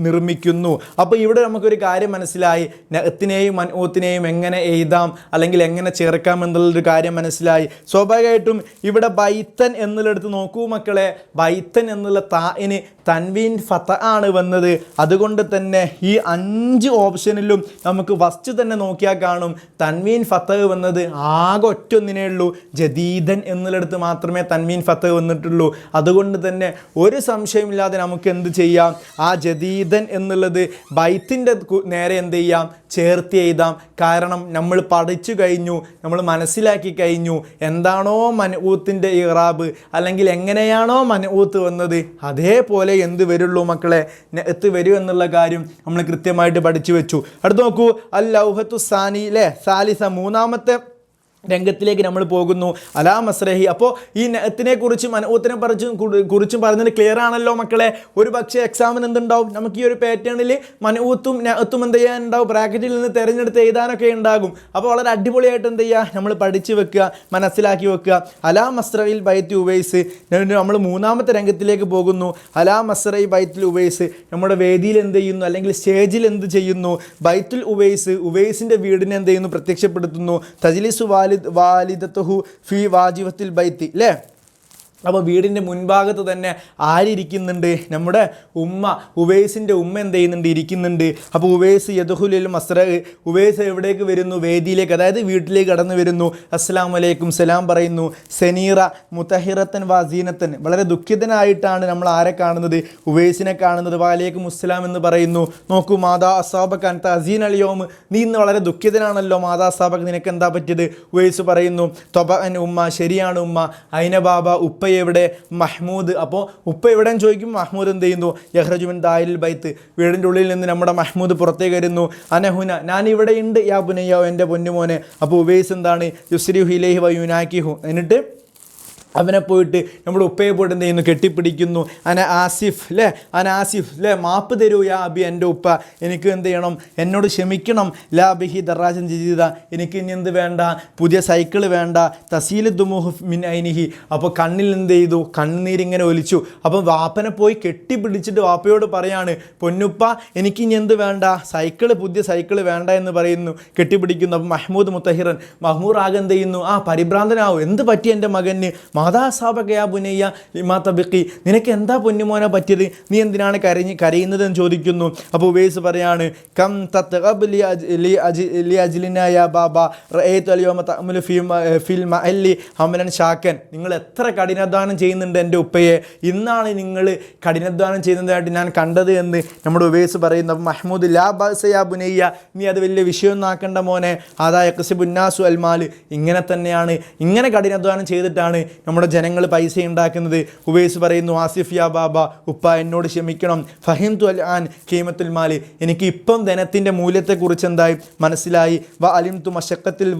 നിർമ്മിക്കുന്നു. അപ്പോൾ ഇവിടെ നമുക്കൊരു കാര്യം മനസ്സിലായി. നഅത്തിനെയും മൻഊത്തിനെയും എങ്ങനെ എഴുതാം അല്ലെങ്കിൽ എങ്ങനെ ചേർക്കാം എന്നുള്ളൊരു കാര്യം മനസ്സിലായി. സ്വാഭാവികമായിട്ടും ഇവിടെ ബൈത്തൻ എന്നുള്ളടുത്ത് നോക്കൂ മക്കളെ, ബൈത്തൻ എന്നുള്ള താഇന് തൻവീൻ ഫത ആണ് വന്നത്. അതുകൊണ്ട് തന്നെ ഈ 5 ഓപ്ഷനിലും നമുക്ക് ഫസ്റ്റ് തന്നെ നോക്കിയാൽ കാണും തൻവീൻ ഫത വന്നത് ആകെ ഒറ്റൊന്നിനേ ഉള്ളൂ, ജദീദൻ എന്നുള്ളിടത്ത് മാത്രമേ തൻവീൻ ഫത വന്നിട്ടുള്ളൂ. അതുകൊണ്ട് തന്നെ ഒരു സംശയമില്ലാതെ നമുക്ക് എന്ത് ചെയ്യാം? ആ ജദീദൻ എന്നുള്ളത് ബൈത്തിൻ്റെ നേരെ എന്ത് ചെയ്യാം? ചേർത്ത് എഴുതാം. കാരണം നമ്മൾ പഠിച്ചു കഴിഞ്ഞു, നമ്മൾ മനസ്സിലാക്കി കഴിഞ്ഞു എന്താണോ മൻഊത്തിൻ്റെ ഇറാബ് അല്ലെങ്കിൽ എങ്ങനെയാണോ മൻഊത്ത് വന്നത് അതേപോലെ എന്ത് വരുള്ളൂ മക്കളെ? നഅത്ത് വരൂ എന്നുള്ള കാര്യം നമ്മൾ കൃത്യമായിട്ട് പഠിച്ചു വെച്ചു. അടുത്ത് നോക്കൂ, അൽ ലൗഹത്തു സാനി ല്ലേ, സാലിസ, മൂന്നാമത്തെ രംഗത്തിലേക്ക് നമ്മൾ പോകുന്നു. അലാ മസ്രഹി. അപ്പോൾ ഈ നഅത്തിനെ കുറിച്ചും മൻഊത്തിനെ കുറിച്ചും പറഞ്ഞത് ക്ലിയർ ആണല്ലോ മക്കളെ. ഒരു പക്ഷേ എക്സാമിന് എന്തുണ്ടാവും? നമുക്ക് ഈ ഒരു പാറ്റേണിൽ മൻഊത്തും നഅത്തും എന്ത് ചെയ്യാനുണ്ടാവും? ബ്രാക്കറ്റിൽ നിന്ന് തിരഞ്ഞെടുത്ത് എഴുതാനൊക്കെ ഉണ്ടാകും. അപ്പോൾ വളരെ അടിപൊളിയായിട്ട് എന്ത് ചെയ്യുക? നമ്മൾ പഠിച്ച് വെക്കുക, മനസ്സിലാക്കി വെക്കുക. അലാ മസ്രയിൽ ബൈത്ത് ഉവൈസ്, നമ്മൾ മൂന്നാമത്തെ രംഗത്തിലേക്ക് പോകുന്നു. അലാ മസ്രയി ബൈത്തുൽ ഉവൈസ്, നമ്മുടെ വേദിയിൽ എന്ത് ചെയ്യുന്നു അല്ലെങ്കിൽ സ്റ്റേജിൽ എന്ത് ചെയ്യുന്നു? ബൈത്തുൽ ഉവൈസിൻ്റെ വീടിനെ എന്ത് ചെയ്യുന്നു? പ്രത്യക്ഷപ്പെടുത്തുന്നു. തജ്ലിസു വാലിദത്തുഹു ഫി വാജിബത്തിൽ ബൈത്തി ല്ലേ. അപ്പോൾ വീടിൻ്റെ മുൻഭാഗത്ത് തന്നെ ആരിയ്ക്കുന്നുണ്ട്? നമ്മുടെ ഉമ്മ, ഉവൈസിൻ്റെ ഉമ്മ എന്ത് ചെയ്യുന്നുണ്ട്? ഇരിക്കുന്നുണ്ട്. അപ്പോൾ ഉവൈസ് യദ്ഖുലുൽ മസ്റ, ഉവൈസ് എവിടേക്ക് വരുന്നു? വേദിയിലേക്ക്, അതായത് വീട്ടിലേക്ക് കടന്നു വരുന്നു. അസ്സലാമു അലൈക്കും, സലാം പറയുന്നു. സനീറ മുതഹിറത്തൻ വാസീനത്തൻ, വളരെ ദുഃഖിതനായിട്ടാണ് നമ്മൾ ആരെ കാണുന്നത്? ഉവൈസിനെ കാണുന്നത്. വഅലൈക്കും അസ്സലാം എന്ന് പറയുന്നു. നോക്കൂ, മാതാ അസാബക അൻത അസീൻ അൽയൗം, നീ ഇന്ന് വളരെ ദുഃഖിതനാണല്ലോ. മാതാ അസാബക, നിനക്ക് എന്താ പറ്റിയത്? ഉവൈസ് പറയുന്നു, തൊബഅൻ ഉമ്മ, ശരിയാണ് ഉമ്മ. ഐന ബാബ, ഉപ്പ എവിടെ? മഹ്മൂദ്. അപ്പോൾ ഉപ്പ എവിടെയെന്ന് ചോദിക്കും. മഹ്മൂദ് എന്ത് ചെയ്യുന്നു? യഹ്റജു മിൻ ദാരിൽ ബൈത്ത്, വീടിൻ്റെ ഉള്ളിൽ നിന്ന് നമ്മുടെ മഹ്മൂദ് പുറത്തേക്ക് വരുന്നു. അനഹുന, ഞാൻ ഇവിടെ ഉണ്ട്. യാ ബുനയ്യ, എൻ്റെ പൊന്നുമോനെ. അപ്പോൾ ഉവൈസ് എന്താണ്? യുസ്രിഹു ഇലൈഹി വ യുനാകിഹു, എന്നിട്ട് അവനെ പോയിട്ട് നമ്മുടെ ഉപ്പയെ പോയിട്ട് എന്ത് ചെയ്യുന്നു? കെട്ടിപ്പിടിക്കുന്നു. ആസിഫ് ല്ലേ, മാപ്പ് തരൂ യാ അബി, എൻ്റെ ഉപ്പ, എനിക്ക് എന്ത് ചെയ്യണം? എന്നോട് ക്ഷമിക്കണം. ലാ ബിഹി ദറാജൻ ജദീദ, എനിക്ക് ഇനി എന്ത് വേണ്ട? പുതിയ സൈക്കിൾ വേണ്ട. തസീലു ദുമുഹു മിൻ ഐനിഹി, അപ്പോൾ കണ്ണിൽ എന്ത് ചെയ്തു? കണ്ണുനീരിങ്ങനെ ഒലിച്ചു. അപ്പം വാപ്പനെ പോയി കെട്ടിപ്പിടിച്ചിട്ട് വാപ്പയോട് പറയാണ്, പൊന്നുപ്പ, എനിക്ക് ഇനി എന്ത് വേണ്ട? പുതിയ സൈക്കിൾ വേണ്ട എന്ന് പറയുന്നു, കെട്ടിപ്പിടിക്കുന്നു. അപ്പം മഹ്മൂദ് ആകെ എന്ത് ചെയ്യുന്നു? പരിഭ്രാന്തനാവും. എന്ത് പറ്റി എൻ്റെ മകന്? മാതാ സാബകയാ ബുനയ്യ ലിമാ തബിഖി, നിനക്ക് എന്താ പൊന്നുമോനെ പറ്റിയത്? നീ എന്തിനാണ് കരയുന്നതെന്ന് ചോദിക്കുന്നു. അപ്പോൾ ഉവൈസ് പറയാണ്, കം തത്ഗബ് ലി അജ്ലിനാ യാ ബാബ റഅയ്തു അൽ യൗമ തഅമലു ഫിൽ മഅല്ലി ഹമലൻ ഷാക്കൻ, നിങ്ങൾ എത്ര കഠിനാധ്വാനം ചെയ്യുന്നുണ്ട് എൻ്റെ ഉപ്പയെ, ഇന്നാണ് നിങ്ങൾ കഠിനാധ്വാനം ചെയ്യുന്നതായിട്ട് ഞാൻ കണ്ടത് എന്ന് നമ്മുടെ ഉവൈസ് പറയുന്നു. അപ്പോൾ മഹ്മൂദ്, ലാ ബഅസ യാ ബുനയ്യ, നീ അത് വലിയ വിഷയമൊന്നും ആക്കണ്ട മോനെ. ആദാ യക്സിബുന്നാസു അൽ മാൽ, ഇങ്ങനെ തന്നെയാണ്, ഇങ്ങനെ കഠിനാധ്വാനം ചെയ്തിട്ടാണ് നമ്മുടെ ജനങ്ങൾ പൈസ ഉണ്ടാക്കുന്നത്. ഉവൈസ് പറയുന്നു, ആസിഫ് യാ ബാബ, ഉപ്പ എന്നോട് ക്ഷമിക്കണം. ഫഹിംതു അൽ ആൻ ഖീമത്തുൽ മാലി, എനിക്ക് ഇപ്പം ധനത്തിൻ്റെ മൂല്യത്തെക്കുറിച്ച് എന്തായി മനസ്സിലായി. വ അലിംതു മശഖത്തിൽ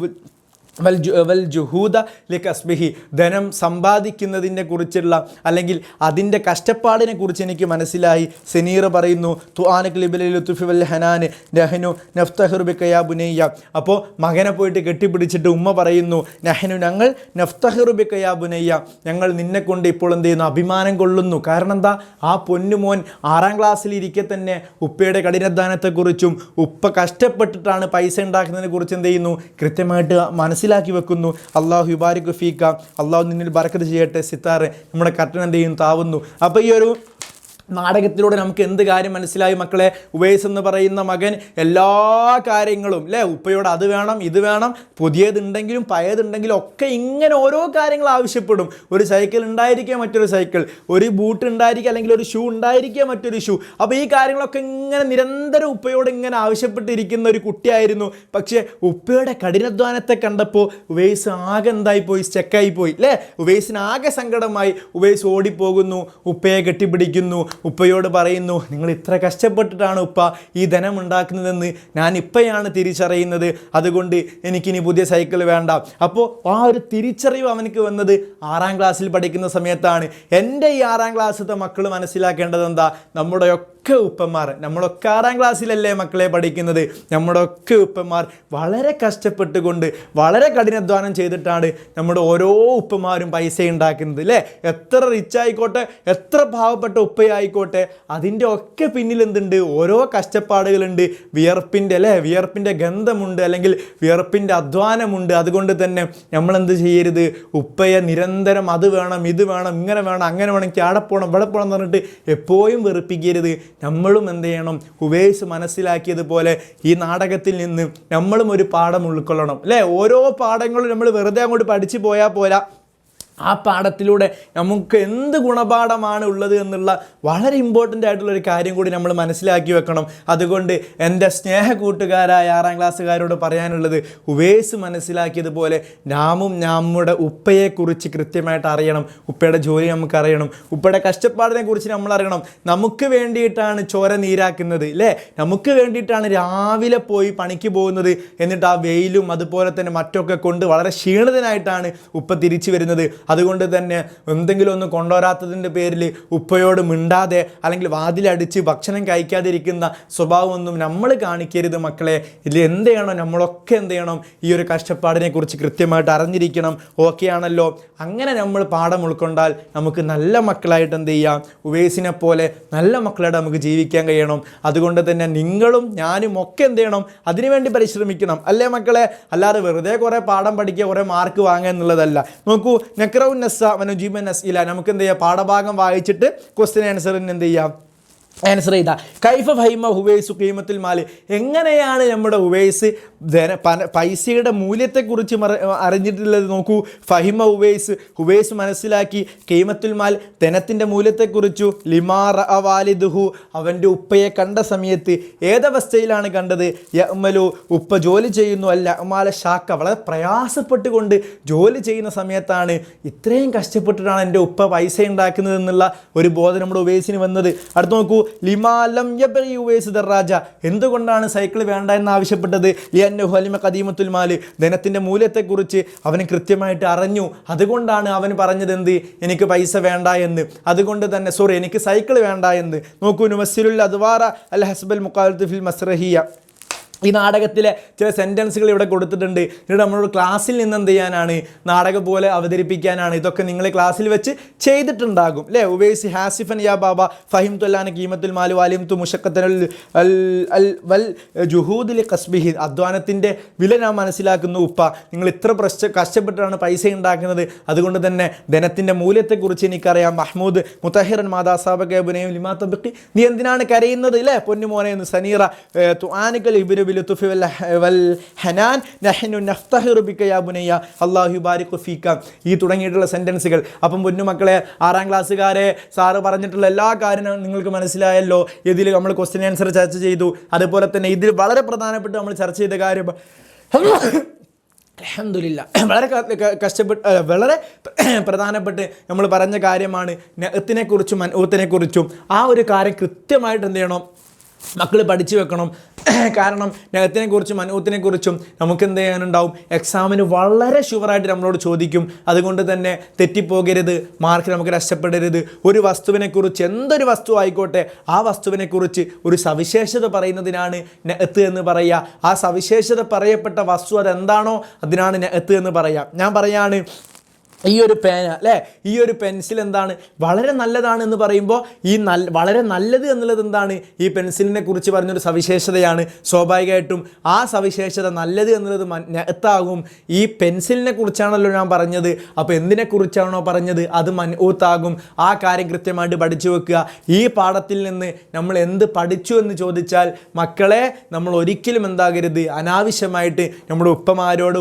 വൽ ജുഹൂദ ലികസ്ബിഹി, ധനം സമ്പാദിക്കുന്നതിനെ കുറിച്ചുള്ള അല്ലെങ്കിൽ അതിൻ്റെ കഷ്ടപ്പാടിനെ കുറിച്ച് എനിക്ക് മനസ്സിലായി. സനീർ പറയുന്നു, തുആനക് ലിബിൽ ലുത്ഫി വൽ ഹനാൻ നഹ്നു നഫ്തഖിറു ബിക യാ ബുനയ്യ, അപ്പോൾ മകനെ പോയിട്ട് കെട്ടിപ്പിടിച്ചിട്ട് ഉമ്മ പറയുന്നു, നഹ്നു, ഞങ്ങൾ നഫ്തഖിറു ബിക യാ ബുനയ്യ, ഞങ്ങൾ നിന്നെ കൊണ്ട് ഇപ്പോൾ എന്ത് ചെയ്യുന്നു? അഭിമാനം കൊള്ളുന്നു. കാരണം എന്താ? ആ പൊന്നുമോൻ 6ാം ക്ലാസ്സിൽ ഇരിക്കെ തന്നെ ഉപ്പയുടെ കഠിനാധ്വാനത്തെക്കുറിച്ചും ഉപ്പ കഷ്ടപ്പെട്ടിട്ടാണ് പൈസ ഉണ്ടാക്കുന്നതിനെ കുറിച്ച് എന്ത് ചെയ്യുന്നു? കൃത്യമായിട്ട് മനസ്സിലാക്കി വെക്കുന്നു. അള്ളാഹു യുബാരികു ഫീക, അള്ളാഹു നിന്നിൽ ബറക്കത്ത് ചെയ്യട്ടെ. സിത്താറ്, നമ്മുടെ കർട്ടൻ എന്ത് ചെയ്യും? താവുന്നു. അപ്പോൾ ഈ ഒരു നാടകത്തിലൂടെ നമുക്ക് എന്ത് കാര്യം മനസ്സിലായി മക്കളെ? ഉവൈസ് എന്ന് പറയുന്ന മകൻ എല്ലാ കാര്യങ്ങളും അല്ലേ, ഉപ്പയോട് അത് വേണം ഇത് വേണം, പുതിയതുണ്ടെങ്കിലും പഴയതുണ്ടെങ്കിലും ഒക്കെ ഇങ്ങനെ ഓരോ കാര്യങ്ങൾ ആവശ്യപ്പെടും. ഒരു സൈക്കിൾ ഉണ്ടായിരിക്കുക മറ്റൊരു സൈക്കിൾ, ഒരു ബൂട്ട് ഉണ്ടായിരിക്കുക അല്ലെങ്കിൽ ഒരു ഷൂ ഉണ്ടായിരിക്കുക മറ്റൊരു ഷൂ. അപ്പോൾ ഈ കാര്യങ്ങളൊക്കെ ഇങ്ങനെ നിരന്തരം ഉപ്പയോട് ഇങ്ങനെ ആവശ്യപ്പെട്ടിരിക്കുന്ന ഒരു കുട്ടിയായിരുന്നു. പക്ഷേ ഉപ്പയുടെ കഠിനാധ്വാനത്തെ കണ്ടപ്പോൾ ഉവൈസ് ആകെ എന്തായിപ്പോയി, സ്റ്റക്കായി പോയി അല്ലേ. ഉവൈസിന് ആകെ സങ്കടമായി. ഉവൈസ് ഓടിപ്പോകുന്നു, ഉപ്പയെ കെട്ടിപ്പിടിക്കുന്നു, ഉപ്പയോട് പറയുന്നു, നിങ്ങൾ ഇത്ര കഷ്ടപ്പെട്ടിട്ടാണ് ഉപ്പ ഈ ധനം ഉണ്ടാക്കുന്നതെന്ന് ഞാൻ ഇപ്പോഴാണ് തിരിച്ചറിയുന്നത്, അതുകൊണ്ട് എനിക്കിനി പുതിയ സൈക്കിൾ വേണ്ട. അപ്പോൾ ആ ഒരു തിരിച്ചറിവ് അവനക്ക് വന്നത് 6ാം ക്ലാസ്സിൽ പഠിക്കുന്ന സമയത്താണ്. എൻ്റെ ഈ 6ാം ക്ലാസ്സിലത്തെ മക്കൾ മനസ്സിലാക്കേണ്ടത് എന്താ? നമ്മളൊക്കെ ഉപ്പന്മാർ, നമ്മളൊക്കെ 6ാം ക്ലാസ്സിലല്ലേ മക്കളെ പഠിക്കുന്നത്, നമ്മുടെയൊക്കെ ഉപ്പന്മാർ വളരെ കഷ്ടപ്പെട്ടുകൊണ്ട് വളരെ കഠിനാധ്വാനം ചെയ്തിട്ടാണ് നമ്മുടെ ഓരോ ഉപ്പന്മാരും പൈസ ഉണ്ടാക്കുന്നത് അല്ലേ. എത്ര റിച്ച് ആയിക്കോട്ടെ, എത്ര പാവപ്പെട്ട ഉപ്പയായിക്കോട്ടെ, അതിൻ്റെ ഒക്കെ പിന്നിൽ എന്തുണ്ട്? ഓരോ കഷ്ടപ്പാടുകളുണ്ട്, വിയർപ്പിൻ്റെ അല്ലേ, വിയർപ്പിൻ്റെ ഗന്ധമുണ്ട്, അല്ലെങ്കിൽ വിയർപ്പിൻ്റെ അധ്വാനമുണ്ട്. അതുകൊണ്ട് തന്നെ നമ്മളെന്ത് ചെയ്യരുത്? ഉപ്പയെ നിരന്തരം അത് വേണം ഇത് വേണം ഇങ്ങനെ വേണം അങ്ങനെ വേണം എനിക്ക് അവിടെ പോകണം ഇവിടെ പോകണം എന്ന് പറഞ്ഞിട്ട് എപ്പോഴും വെറുപ്പിക്കരുത്. നമ്മളും എന്ത് ചെയ്യണം? ഉവൈസ് മനസ്സിലാക്കിയതുപോലെ ഈ നാടകത്തിൽ നിന്ന് നമ്മളും ഒരു പാഠം ഉൾക്കൊള്ളണം അല്ലേ. ഓരോ പാഠങ്ങളും നമ്മൾ വെറുതെ അങ്ങോട്ട് പഠിച്ചു പോയാൽ പോരാ, ആ പാഠത്തിലൂടെ നമുക്ക് എന്ത് ഗുണപാഠമാണ് ഉള്ളത് എന്നുള്ള വളരെ ഇമ്പോർട്ടൻ്റ് ആയിട്ടുള്ളൊരു കാര്യം കൂടി നമ്മൾ മനസ്സിലാക്കി വെക്കണം. അതുകൊണ്ട് എൻ്റെ സ്നേഹ കൂട്ടുകാരായ 6ാം ക്ലാസ്സുകാരോട് പറയാനുള്ളത്, ഉവൈസ് മനസ്സിലാക്കിയതുപോലെ നാമും നമ്മുടെ ഉപ്പയെക്കുറിച്ച് കൃത്യമായിട്ട് അറിയണം. ഉപ്പയുടെ ജോലി നമുക്ക് അറിയണം, ഉപ്പയുടെ കഷ്ടപ്പാടിനെ കുറിച്ച് നമ്മൾ അറിയണം. നമുക്ക് വേണ്ടിയിട്ടാണ് ചോര നീരാക്കുന്നത് അല്ലേ, നമുക്ക് വേണ്ടിയിട്ടാണ് രാവിലെ പോയി പണിക്ക് പോകുന്നത്. എന്നിട്ട് ആ വെയിലും അതുപോലെ തന്നെ മറ്റൊക്കെ കൊണ്ട് വളരെ ക്ഷീണിതനായിട്ടാണ് ഉപ്പ തിരിച്ചു വരുന്നത്. അതുകൊണ്ട് തന്നെ എന്തെങ്കിലും ഒന്ന് കൊണ്ടുവരാത്തതിൻ്റെ പേരിൽ ഉപ്പയോട് മിണ്ടാതെ അല്ലെങ്കിൽ വാതിലടിച്ച് ഭക്ഷണം കഴിക്കാതിരിക്കുന്ന സ്വഭാവമൊന്നും നമ്മൾ കാണിക്കരുത് മക്കളെ. ഇതിൽ എന്ത് ചെയ്യണം? നമ്മളൊക്കെ എന്ത് ചെയ്യണം? ഈ ഒരു കഷ്ടപ്പാടിനെ കുറിച്ച് കൃത്യമായിട്ട് അറിഞ്ഞിരിക്കണം. ഓക്കെ ആണല്ലോ? അങ്ങനെ നമ്മൾ പാഠം ഉൾക്കൊണ്ടാൽ നമുക്ക് നല്ല മക്കളായിട്ട് എന്ത് ചെയ്യാം? ഉവൈസിനെ പോലെ നല്ല മക്കളായിട്ട് നമുക്ക് ജീവിക്കാൻ കഴിയണം. അതുകൊണ്ട് തന്നെ നിങ്ങളും ഞാനും ഒക്കെ എന്ത് ചെയ്യണം? അതിനുവേണ്ടി പരിശ്രമിക്കണം അല്ലേ മക്കളെ. അല്ലാതെ വെറുതെ കുറേ പാഠം പഠിക്കുക, കുറേ മാർക്ക് വാങ്ങുക എന്നുള്ളതല്ല. നോക്കൂ, നമുക്ക് എന്ത് ചെയ്യാം? പാഠഭാഗം വായിച്ചിട്ട് ക്വസ്റ്റ്യൻ ആൻസറിന് എന്ത് ചെയ്യാം? ആൻസർ ചെയ്താൽ കൈഫ ഫഹിമ ഹുവൈസു ഖീമത്തുൽ മാല്, എങ്ങനെയാണ് നമ്മുടെ ഉവൈസ് പൈസയുടെ മൂല്യത്തെക്കുറിച്ച് അറിഞ്ഞിട്ടുള്ളത്? നോക്കൂ, ഫഹിമ ഹുവൈസ് മനസ്സിലാക്കി ഖീമത്തുൽ മാൽ, ധനത്തിൻ്റെ മൂല്യത്തെക്കുറിച്ചു. ലിമാർ അവാലിദുഹു, അവൻ്റെ ഉപ്പയെ കണ്ട സമയത്ത് ഏതവസ്ഥയിലാണ് കണ്ടത്? യഅ്മലു, ഉപ്പ ജോലി ചെയ്യുന്നു. അല്ല അമാല ഷാക്ക, വളരെ പ്രയാസപ്പെട്ടുകൊണ്ട് ജോലി ചെയ്യുന്ന സമയത്താണ് ഇത്രയും കഷ്ടപ്പെട്ടിട്ടാണ് എൻ്റെ ഉപ്പ പൈസ ഉണ്ടാക്കുന്നത് എന്നുള്ള ഒരു ബോധം നമ്മുടെ ഉവൈസിന് വന്നത്. അടുത്ത് നോക്കൂ, ലിമാലം യബ്ഗി ഉവൈസ് ദർറാജ, എന്തുകൊണ്ടാണ് സൈക്കിൾ വേണ്ട എന്ന് ആവശ്യപ്പെട്ടത്? ലിയന്നഹു അലിമ ഖദീമത്തുൽ മാൽ, ധനത്തിൻ്റെ മൂല്യത്തെക്കുറിച്ച് അവന് കൃത്യമായിട്ട് അറിഞ്ഞു. അതുകൊണ്ടാണ് അവൻ പറഞ്ഞത് എന്ത്? എനിക്ക് പൈസ വേണ്ട എന്ന്. അതുകൊണ്ട് തന്നെ എനിക്ക് സൈക്കിൾ വേണ്ട എന്ന്. നോക്കൂ, നുമസ്സിലുൽ അദ്വാറ അൽ ഹസ്ബൽ മുഖാലത്ത് ഫിൽ മസ്റഹിയ, ഈ നാടകത്തിലെ ചില സെൻറ്റൻസുകൾ ഇവിടെ കൊടുത്തിട്ടുണ്ട്. എന്നിട്ട് നമ്മളോട് ക്ലാസ്സിൽ നിന്ന് എന്ത് ചെയ്യാനാണ്? നാടകം പോലെ അവതരിപ്പിക്കാനാണ്. ഇതൊക്കെ നിങ്ങൾ ക്ലാസ്സിൽ വെച്ച് ചെയ്തിട്ടുണ്ടാകും അല്ലേ. ഉവൈസ് ഹാസിഫൻ യാ ബാബ ഫഹിം തുല്ലാന കീമത്തുൽ മാലു വാലിം തു മുഷക്കത്തൻ വൽ ജുഹൂദിൽ കസ്ബിഹി, അധ്വാനത്തിൻ്റെ വില ഞാൻ മനസ്സിലാക്കുന്നു ഉപ്പ, നിങ്ങൾ ഇത്ര കഷ്ടപ്പെട്ടാണ് പൈസ ഉണ്ടാക്കുന്നത്, അതുകൊണ്ട് തന്നെ ധനത്തിൻ്റെ മൂല്യത്തെക്കുറിച്ച് എനിക്കറിയാം. മഹ്മൂദ് മുത്തഹിറൻ മാതാ സാബക ബുനൈം ലിമാ തബഖി, നീ എന്തിനാണ് കരയുന്നത് അല്ലേ പൊന്നുമോനെ എന്ന്. സനീറ തുആനികൽ ഇബ്നു ബിലുത്ഫി വൽ ഹനാൻ നഹ്നു നഫ്തഹിറു ബിക യാ ബുനയ്യ അല്ലാഹു യുബാരികു ഫീക, ഈ തുടങ്ങിയിട്ടുള്ള സെൻറ്റൻസുകൾ. അപ്പം പൊന്നുമക്കളെ, 6ാം ക്ലാസ്സുകാരെ സാറ് പറഞ്ഞിട്ടുള്ള എല്ലാ കാര്യങ്ങളും നിങ്ങൾക്ക് മനസ്സിലായല്ലോ. ഇതിൽ നമ്മൾ ക്വസ്റ്റ്യൻ ആൻസർ ചർച്ച ചെയ്തു. അതുപോലെ തന്നെ ഇതിൽ വളരെ പ്രധാനപ്പെട്ട് നമ്മൾ ചർച്ച ചെയ്ത കാര്യം അൽഹംദുലില്ലാ വളരെ പ്രധാനപ്പെട്ട് നമ്മൾ പറഞ്ഞ കാര്യമാണ് നഅത്തിനെക്കുറിച്ചും മൻഊത്തിനെക്കുറിച്ചും. ആ ഒരു കാര്യം കൃത്യമായിട്ട് എന്ത് ചെയ്യണം? മക്കൾ പഠിച്ചു വെക്കണം. കാരണം നഅത്തിനെക്കുറിച്ചും മൻഊത്തിനെക്കുറിച്ചും നമുക്ക് എന്ത് ചെയ്യാനുണ്ടാവും? എക്സാമിന് വളരെ ഷുവറായിട്ട് നമ്മളോട് ചോദിക്കും. അതുകൊണ്ട് തന്നെ തെറ്റിപ്പോകരുത്, മാർക്ക് നമുക്ക് നഷ്ടപ്പെടരുത്. ഒരു വസ്തുവിനെക്കുറിച്ച്, എന്തൊരു വസ്തു ആയിക്കോട്ടെ, ആ വസ്തുവിനെക്കുറിച്ച് ഒരു സവിശേഷത പറയുന്നതിനാണ് നഅത്ത് എന്ന് പറയുക. ആ സവിശേഷത പറയപ്പെട്ട വസ്തു അതെന്താണോ അതിനാണ് നഅത്ത് എന്ന് പറയുക. ഞാൻ പറയാണ്, ഈ ഒരു പേന അല്ലേ, ഈ ഒരു പെൻസിൽ എന്താണ് വളരെ നല്ലതാണ് എന്ന് പറയുമ്പോൾ ഈ വളരെ നല്ലത് എന്നുള്ളത് എന്താണ്, ഈ പെൻസിലിനെ കുറിച്ച് പറഞ്ഞൊരു സവിശേഷതയാണ്. സ്വാഭാവികമായിട്ടും ആ സവിശേഷത നല്ലത് എന്നുള്ളത് മൻഊത്താകും. ഈ പെൻസിലിനെ കുറിച്ചാണല്ലോ ഞാൻ പറഞ്ഞത്. അപ്പോൾ എന്തിനെക്കുറിച്ചാണോ പറഞ്ഞത് അത് മൻഊത്താകും. ആ കാര്യം കൃത്യമായിട്ട് പഠിച്ചു വെക്കുക. ഈ പാഠത്തിൽ നിന്ന് നമ്മൾ എന്ത് പഠിച്ചു എന്ന് ചോദിച്ചാൽ മക്കളെ, നമ്മൾ ഒരിക്കലും എന്താകരുത്, അനാവശ്യമായിട്ട് നമ്മുടെ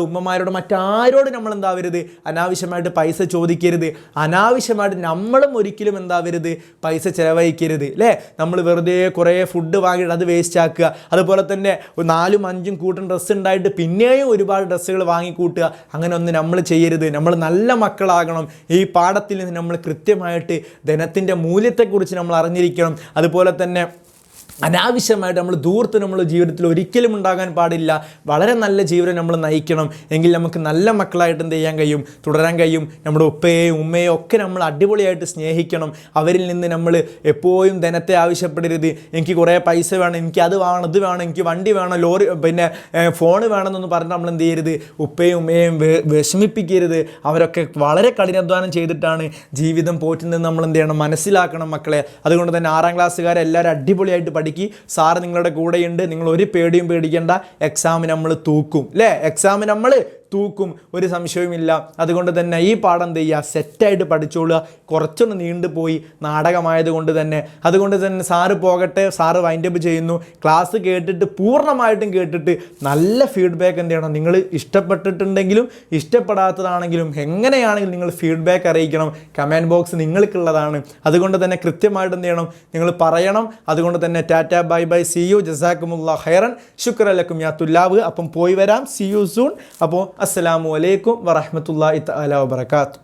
ഉമ്മമാരോട് മറ്റാരോട് നമ്മൾ എന്താവരുത്, അനാവശ്യമായിട്ട് പൈസ ചോദിക്കരുത്. അനാവശ്യമായിട്ട് നമ്മളും ഒരിക്കലും എന്താവരുത്, പൈസ ചിലവഴിക്കരുത് അല്ലേ. നമ്മൾ വെറുതെ കുറേ ഫുഡ് വാങ്ങിയിട്ട് അത് വേസ്റ്റ് ആക്കുക. അതുപോലെ തന്നെ 4-5 കൂട്ടം ഡ്രസ്സ് ഉണ്ടായിട്ട് പിന്നെയും ഒരുപാട് ഡ്രസ്സുകൾ വാങ്ങിക്കൂട്ടുക. അങ്ങനെ ഒന്നും നമ്മൾ ചെയ്യരുത്. നമ്മൾ നല്ല മക്കളാകണം. ഈ പാഠത്തിൽ നിന്ന് നമ്മൾ കൃത്യമായിട്ട് ധനത്തിൻ്റെ മൂല്യത്തെക്കുറിച്ച് നമ്മൾ അറിഞ്ഞിരിക്കണം. അതുപോലെ തന്നെ അനാവശ്യമായിട്ട് നമ്മൾ ദൂർത്ത് നമ്മുടെ ജീവിതത്തിൽ ഒരിക്കലും ഉണ്ടാകാൻ പാടില്ല. വളരെ നല്ല ജീവിതം നമ്മൾ നയിക്കണം. എങ്കിൽ നമുക്ക് നല്ല മക്കളായിട്ട് എന്ത് ചെയ്യാൻ കഴിയും, തുടരാൻ കഴിയും. നമ്മുടെ ഉപ്പയെയും ഉമ്മയെയും ഒക്കെ നമ്മൾ അടിപൊളിയായിട്ട് സ്നേഹിക്കണം. അവരിൽ നിന്ന് നമ്മൾ എപ്പോഴും ധനത്തെ ആവശ്യപ്പെടരുത്. എനിക്ക് കുറേ പൈസ വേണം, എനിക്ക് അത് വേണം, ഇത് വേണം, എനിക്ക് വണ്ടി വേണം, ലോറി പിന്നെ ഫോൺ വേണമെന്നൊന്ന് പറഞ്ഞ് നമ്മൾ എന്ത് ചെയ്യരുത്, ഉപ്പയും ഉമ്മയെയും വിഷമിപ്പിക്കരുത്. അവരൊക്കെ വളരെ കഠിനാധ്വാനം ചെയ്തിട്ടാണ് ജീവിതം പോറ്റുന്നത്. നമ്മൾ എന്ത് ചെയ്യണം, മനസ്സിലാക്കണം മക്കളെ. അതുകൊണ്ട് തന്നെ 6ാം ക്ലാസ്സുകാരെല്ലാവരും അടിപൊളിയായിട്ട് പഠിക്കും. സാറ് നിങ്ങളുടെ കൂടെയുണ്ട്. നിങ്ങൾ ഒരു പേടിയും പേടിക്കേണ്ട. എക്സാമിന് നമ്മൾ തൂക്കും അല്ലേ, എക്സാമിന് നമ്മൾ തൂക്കും, ഒരു സംശയവുമില്ല. അതുകൊണ്ട് തന്നെ ഈ പാഠം എന്ത് ചെയ്യുക, സെറ്റായിട്ട് പഠിച്ചോളുക. കുറച്ചൊന്ന് നീണ്ടുപോയി നാടകമായതുകൊണ്ട് തന്നെ. അതുകൊണ്ട് തന്നെ സാറ് പോകട്ടെ, സാറ് വൈൻഡപ്പ് ചെയ്യുന്നു. ക്ലാസ് കേട്ടിട്ട് പൂർണ്ണമായിട്ടും കേട്ടിട്ട് നല്ല ഫീഡ്ബാക്ക് എന്ത് ചെയ്യണം, നിങ്ങൾ ഇഷ്ടപ്പെട്ടിട്ടുണ്ടെങ്കിലും ഇഷ്ടപ്പെടാത്തതാണെങ്കിലും എങ്ങനെയാണെങ്കിലും നിങ്ങൾ ഫീഡ്ബാക്ക് അറിയിക്കണം. കമൻറ്റ് ബോക്സ് നിങ്ങൾക്കുള്ളതാണ്. അതുകൊണ്ട് തന്നെ കൃത്യമായിട്ട് എന്ത് ചെയ്യണം, നിങ്ങൾ പറയണം. അതുകൊണ്ട് തന്നെ tata bye bye, see you, ജസാക്കുമുല്ലാഹ് ഖൈറൻ, ശുക്രൻ ലക്കും യാ തുല്ലാബ്. അപ്പം പോയി വരാം, സി യു സൂൺ. അപ്പോൾ അസ്സലാമു അലൈക്കും വറഹ്മത്തുള്ളാഹി തആല വബറകാതുഹു.